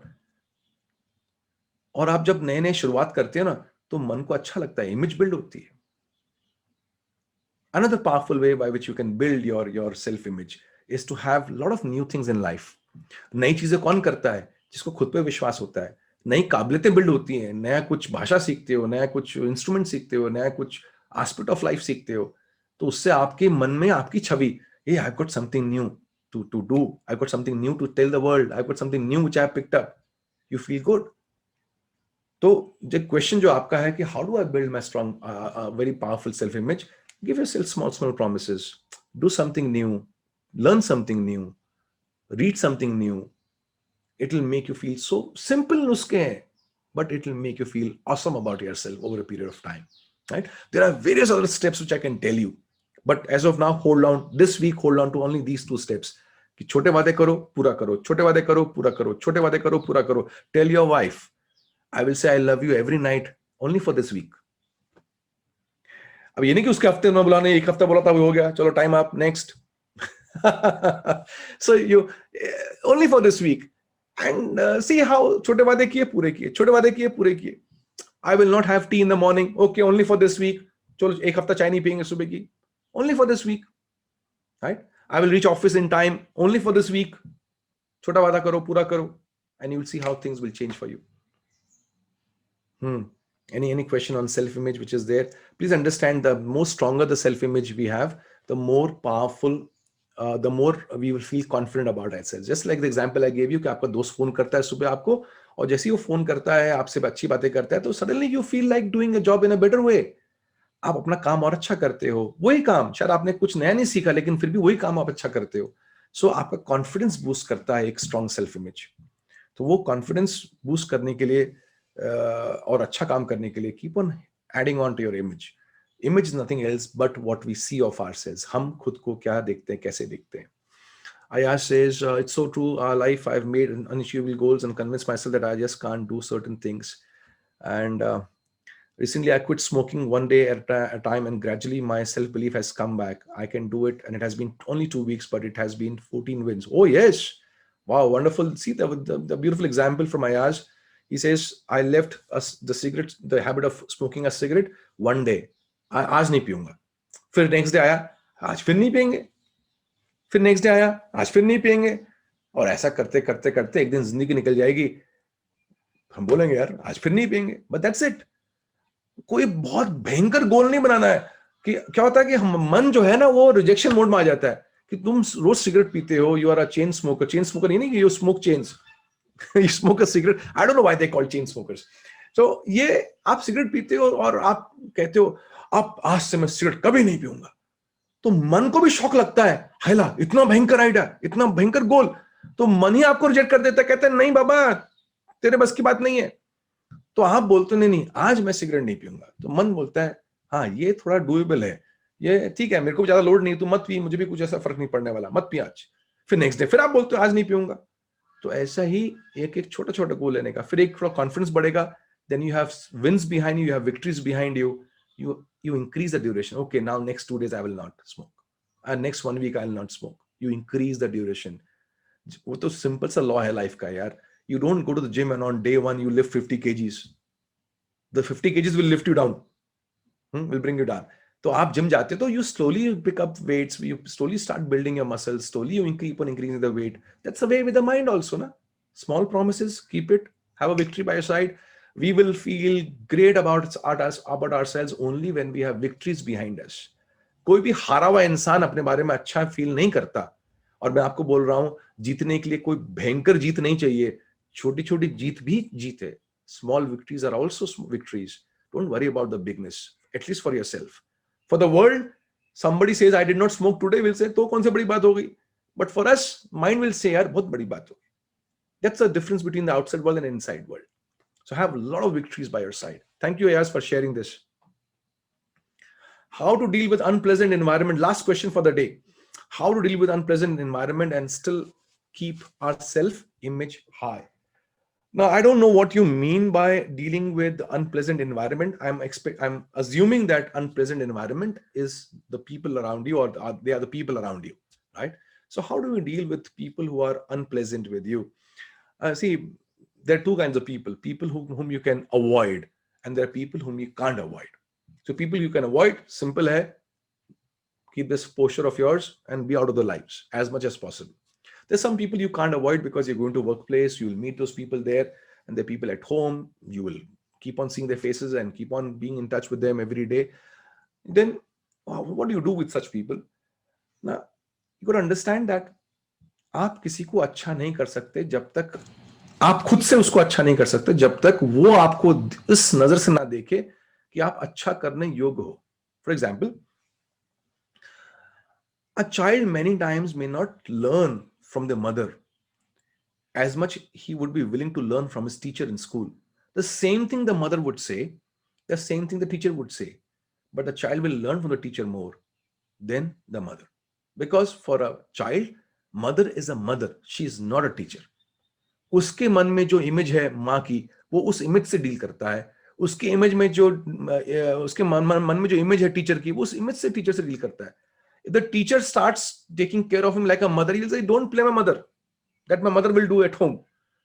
और आप जब नए नए शुरुआत करते हो ना, तो मन को अच्छा लगता है, इमेज बिल्ड होती है. Another powerful way by which you can build your self image is to have a lot of new things in life. नई चीजें कौन करता है? जिसको खुद पे विश्वास होता है. नई काबिलियतें बिल्ड होती हैं. नया कुछ भाषा सीखते हो, नया कुछ इंस्ट्रूमेंट सीखते हो, नया कुछ एस्पेक्ट ऑफ लाइफ सीखते हो, तो उससे आपके मन में आपकी छवि, hey, I've got something new to do. I've got something new to tell the world. I've got something new which I have picked up. You feel good. तो जो क्वेश्चन जो आपका है कि how do I build my strong very powerful self image, give yourself small promises, do something new, learn something new, read something new. It will make you feel so simple नुस्खे हैं, but it will make you feel awesome about yourself over a period of time, right? There are various other steps which I can tell you, but as of now, hold on this week, hold on to only these 2 steps. कि छोटे वादे करो, पूरा करो, छोटे वादे करो, पूरा करो, छोटे वादे करो, पूरा करो. Tell your wife, I will say I love you every night only for this week. अब ये नहीं कि उसके हफ्ते में बुलाने, एक हफ्ता बोला था वो हो गया, चलो time up, next. So you only for this week and see how. छोटे वादे किए, पूरे किए, छोटे वादे किए, पूरे किए. I will not have tea in the morning, okay only for this week. चलो एक हफ्ता चाय नहीं पियेंगे सुबह की, only for this week, right? I will reach office in time only for this week. छोटा वादा करो, पूरा करो, and you will see how things will change for you. Any question on self-image which is there? Please understand, the more stronger the self-image we have, the more powerful, the more we will feel confident about ourselves. Just like the example I gave you कि आपका दोस्त phone करता है सुबह आपको, और जैसे ही वो फोन करता है, आपसे अच्छी बातें करता है, तो suddenly you feel like doing a job in a better way. आप अपना काम और अच्छा करते हो. वही काम, शायद आपने कुछ नया नहीं सीखा, लेकिन फिर भी वही काम आप अच्छा करते हो. सो आपका कॉन्फिडेंस बूस्ट करता है एक स्ट्रॉन्ग सेल्फ इमेज. तो वो कॉन्फिडेंस बूस्ट करने के लिए और अच्छा काम करने के लिए, keep on adding on to your image. Image is nothing else but what we see of ourselves. हम खुद को क्या देखते हैं, कैसे देखते हैं. Ayash says, it's so true. Our life, I've made unachievable goals and convinced myself that I just can't do certain things. And recently, I quit smoking one day at a time, and gradually my self-belief has come back. I can do it, and it has been only 2 weeks, but it has been 14 wins. Oh yes, wow, wonderful. See the beautiful example from Ayash. He says, I left the habit of smoking a cigarette one day. आज नहीं पीऊंगा. फिर next day आया, आज फिर नहीं पियेंगे. फिर next day आया, आज फिर नहीं पियेंगे. और ऐसा करते करते करते एक दिन जिंदगी निकल जाएगी, हम बोलेंगे यार आज फिर नहीं पियेंगे. But that's it. कोई बहुत भयंकर गोल नहीं बनाना है. कि क्या होता है कि हम मन जो है ना, वो रिजेक्शन मोड में आ जाता है कि तुम रोज सिगरेट पीते हो, you are a chain smoker. Chain smoker नहीं कि you smoke chains, you smoke a cigarette. I don't know why they call chain smokers. So ये आप सिगरेट पीते हो और आप कहते हो आप आज से मैं सिगरेट कभी नहीं पीऊंगा, तो मन को भी शौक लगता है, हैला इतना भयंकर आइडिया, इतना भयंकर गोल. तो मन ही आपको रिजेक्ट कर देता है, कहते हैं नहीं बाबा तेरे बस की बात नहीं है. तो आप बोलते नहीं नहीं आज मैं सिगरेट नहीं पीऊंगा. तो मन बोलता है हाँ ये थोड़ा डूएबल है, ये ठीक है, मेरे को ज्यादा लोड नहीं, तू मत पी, मुझे भी कुछ ऐसा फर्क नहीं पड़ने वाला, मत पी आज. फिर नेक्स्ट डे फिर आप बोलते हो आज नहीं पीऊंगा. तो ऐसा ही एक एक छोटा छोटा गोल लेने का, फिर एक थोड़ा कॉन्फिडेंस बढ़ेगा. Then you have wins behind you, have victories behind you. You increase the duration. Okay, now next 2 days I will not smoke, and next 1 week I will not smoke. You increase the duration. वो तो simple सा law है life का यार. You don't go to the gym and on day one you lift 50 kgs. The 50 kgs will lift you down, will bring you down. तो आप gym जाते हो तो you slowly pick up weights, you slowly start building your muscles, slowly you keep on increasing the weight. That's the way with the mind also, na? Small promises, keep it, have a victory by your side. We will feel great about ourselves only when we have victories behind us. कोई भी हारा हुआ इंसान अपने बारे में अच्छा feel नहीं करता. और मैं आपको बोल रहा हूं, जीतने के लिए कोई भयंकर जीत नहीं चाहिए, छोटी छोटी जीत भी जीत है. Small victories are also victories. Don't worry about the bigness, at least for yourself. For the world, somebody says I did not smoke today, will say तो कौन सी बड़ी बात हो गई. But for us, mind will say यार बहुत बड़ी बात हो गई. That's the difference between the outside world and inside world. So have a lot of victories by your side. Thank you, Ayaz, for sharing this. How to deal with unpleasant environment? Last question for the day. How to deal with unpleasant environment and still keep our self-image high? Now, I don't know what you mean by dealing with unpleasant environment. I'm assuming that unpleasant environment is the people around you, or they are the people around you, right? So how do we deal with people who are unpleasant with you? See, there are two kinds of people whom you can avoid, and there are people whom you can't avoid. So people you can avoid, simple hai, keep this posture of yours and be out of the lives as much as possible. There's some people you can't avoid because you're going to workplace, you'll meet those people there, and there are people at home, you will keep on seeing their faces and keep on being in touch with them every day. Then what do you do with such people? Now, you got to understand that आप किसी को अच्छा नहीं कर सकते जब तक आप खुद से उसको अच्छा नहीं कर सकते, जब तक वो आपको इस नजर से ना देखे कि आप अच्छा करने योग्य हो. For example, a child many times may not learn from the mother as much he would be willing to learn from his teacher in school. The same thing the mother would say, the same thing the teacher would say, but the child will learn from the teacher more than the mother. Because for a child, mother is a mother, she is not a teacher. उसके मन में जो image है माँ की, वो उस image से डील करता है. उसके इमेज में जो उसके मन में जो इमेज है टीचर की, वो उस इमेज से टीचर से डील करता है. If the teacher starts taking care of him like a mother, he'll say, don't play my mother. That my mother will do at home.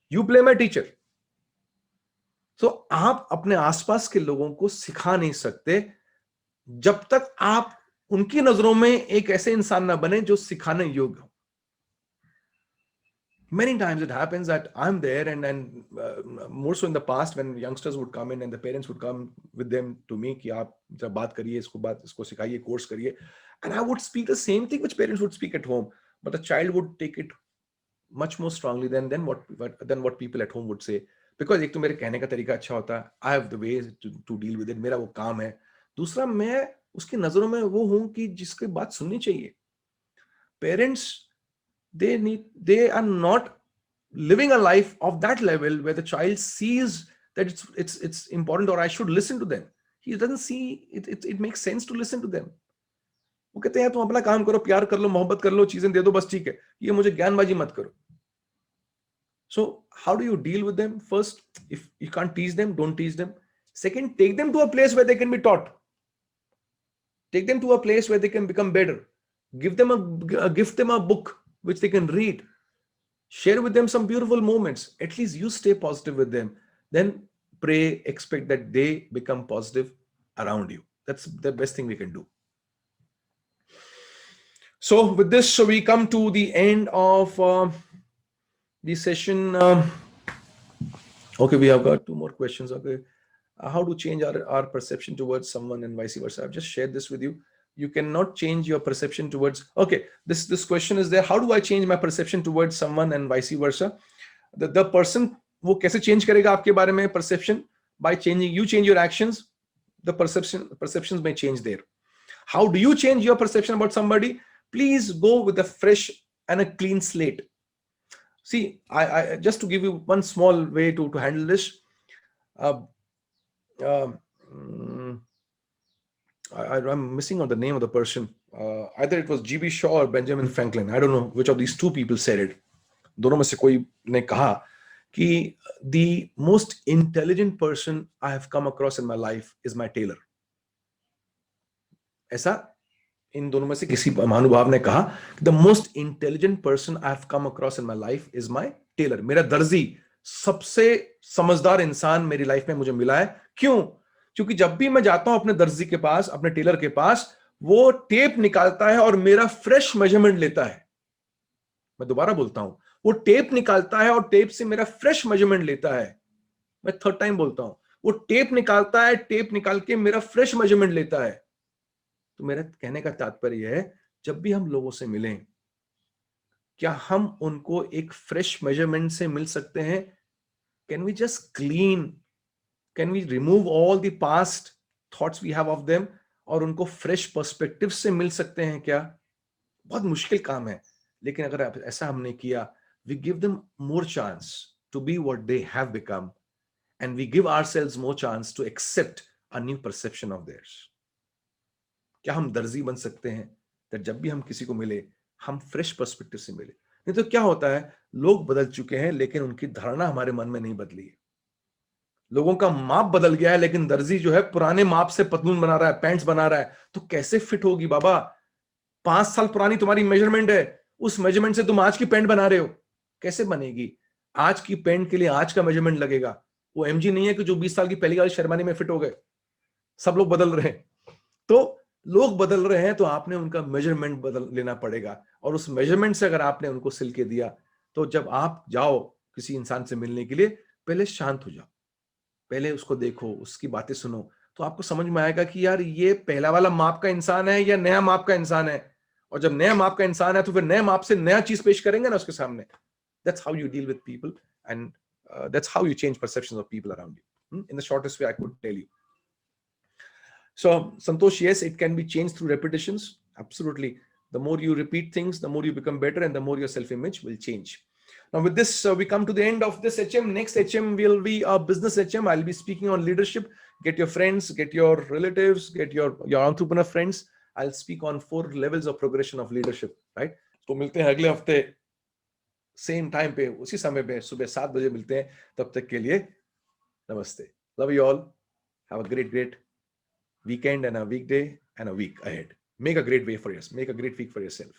You play my teacher. So आप अपने आसपास के लोगों को सिखा नहीं सकते जब तक आप उनकी नजरों में एक ऐसे इंसान ना बने जो सिखाने योग्य हो. Many times it happens that I'm there, and more so in the past when youngsters would come in and the parents would come with them to me कि आप जब बात करिए, इसको सिखाइए, कोर्स करिए, and I would speak the same thing which parents would speak at home, but the child would take it much more strongly than what people at home would say, because एक तो मेरे कहने का तरीका अच्छा होता है, I have the ways to deal with it, मेरा वो काम है. दूसरा, मैं उसकी नजरों में वो हूं कि जिसकी बात सुननी चाहिए. Parents, they are not living a life of that level where the child sees that it's important, or I should listen to them. He doesn't see it makes sense to listen to them. वो कहते हैं तुम अपना काम करो, प्यार कर लो, मोहब्बत कर लो, चीजें दे दो, बस ठीक है, ये मुझे ज्ञानबाजी मत करो. So how do you deal with them? First, if you can't teach them, don't teach them. Second, take them to a place where they can be taught. Take them to a place where they can become better. Gift them a book which they can read. Share with them some beautiful moments. At least you stay positive with them. Then pray, expect that they become positive around you. That's the best thing we can do. So with this, so we come to the end of the session. Okay, we have got two more questions. Okay, how to change our perception towards someone and vice versa. I've just shared this with you. You cannot change your perception towards, okay, this question is there. How do I change my perception towards someone and vice versa? The person, वो कैसे change करेगा आपके बारे में perception? By changing, you change your actions, the perceptions may change there. How do you change your perception about somebody? Please go with a fresh and a clean slate. See, I just to give you one small way to handle this. I'm missing on the name of the person. Either it was G.B. Shaw or Benjamin Franklin. I don't know which of these two people said it. दोनों में से कोई ने कहा कि the most intelligent person I have come across in my life is my tailor. ऐसा इन दोनों में से किसी महानुभाव ने कहा, the most intelligent person I have come across in my life is my tailor. मेरा दर्जी सबसे समझदार इंसान मेरी लाइफ में मुझे मिला है। क्यों? क्योंकि जब भी मैं जाता हूं अपने दर्जी के पास, अपने टेलर के पास, वो टेप निकालता है और मेरा फ्रेश मेजरमेंट लेता है। मैं दोबारा बोलता हूं, वो टेप निकालता है और टेप से मेरा फ्रेश मेजरमेंट लेता है। मैं थर्ड टाइम बोलता हूं, वो टेप निकालता है, टेप निकाल के मेरा फ्रेश मेजरमेंट लेता है। तो मेरा कहने का तात्पर्य है, जब भी हम लोगों से मिलें, क्या हम उनको एक फ्रेश मेजरमेंट से मिल सकते हैं? Can we just clean, can we remove all the past thoughts we have of them और उनको फ्रेश पर्सपेक्टिव से मिल सकते हैं क्या? बहुत मुश्किल काम है, लेकिन अगर ऐसा हमने किया, we give them more chance to be what they have become and we give ourselves more chance to accept a new perception of theirs. क्या हम दर्जी बन सकते हैं कि जब भी हम किसी को मिले, हम फ्रेश पर्सपेक्टिव से मिले? नहीं तो क्या होता है, लोग बदल चुके हैं लेकिन उनकी धारणा हमारे मन में नहीं बदली है। लोगों का माप बदल गया है लेकिन दर्जी जो है पुराने माप से पतलून बना रहा है, पैंट्स बना रहा है, तो कैसे फिट होगी बाबा? 5 साल पुरानी तुम्हारी मेजरमेंट है, उस मेजरमेंट से तुम आज की पैंट बना रहे हो, कैसे बनेगी? आज की पैंट के लिए आज का मेजरमेंट लगेगा। वो एमजी नहीं है कि जो 20 साल की पहली वाली शेरवानी में फिट हो गए। सब लोग बदल रहे हैं। तो लोग बदल रहे हैं तो आपने उनका मेजरमेंट बदल लेना पड़ेगा, और उस मेजरमेंट से अगर आपने उनको सिल के दिया, तो जब आप जाओ किसी इंसान से मिलने के लिए, पहले शांत हो जाओ, पहले उसको देखो, उसकी बातें सुनो, तो आपको समझ में आएगा कि यार ये पहला वाला माप का इंसान है या नया माप का इंसान है। और जब नया माप का इंसान है तो फिर नए माप से नया चीज पेश करेंगे ना उसके सामने। That's how you deal with people and that's how you change perceptions of people around you in the shortest way I could tell you. So, Santosh, yes, it can be changed through repetitions. Absolutely. The more you repeat things, the more you become better and the more your self-image will change. Now, with this, we come to the end of this HM. Next HM will be a business HM. I'll be speaking on leadership. Get your friends, get your relatives, get your entrepreneur friends. I'll speak on 4 levels of progression of leadership, right? So, मिलते हैं अगले हफ्ते same time पे, उसी समय पे, सुबह 7 बजे मिलते हैं। तब तक के लिए नमस्ते। Love you all. Have a great weekend and a weekday and a week ahead. Make a great week for yourself.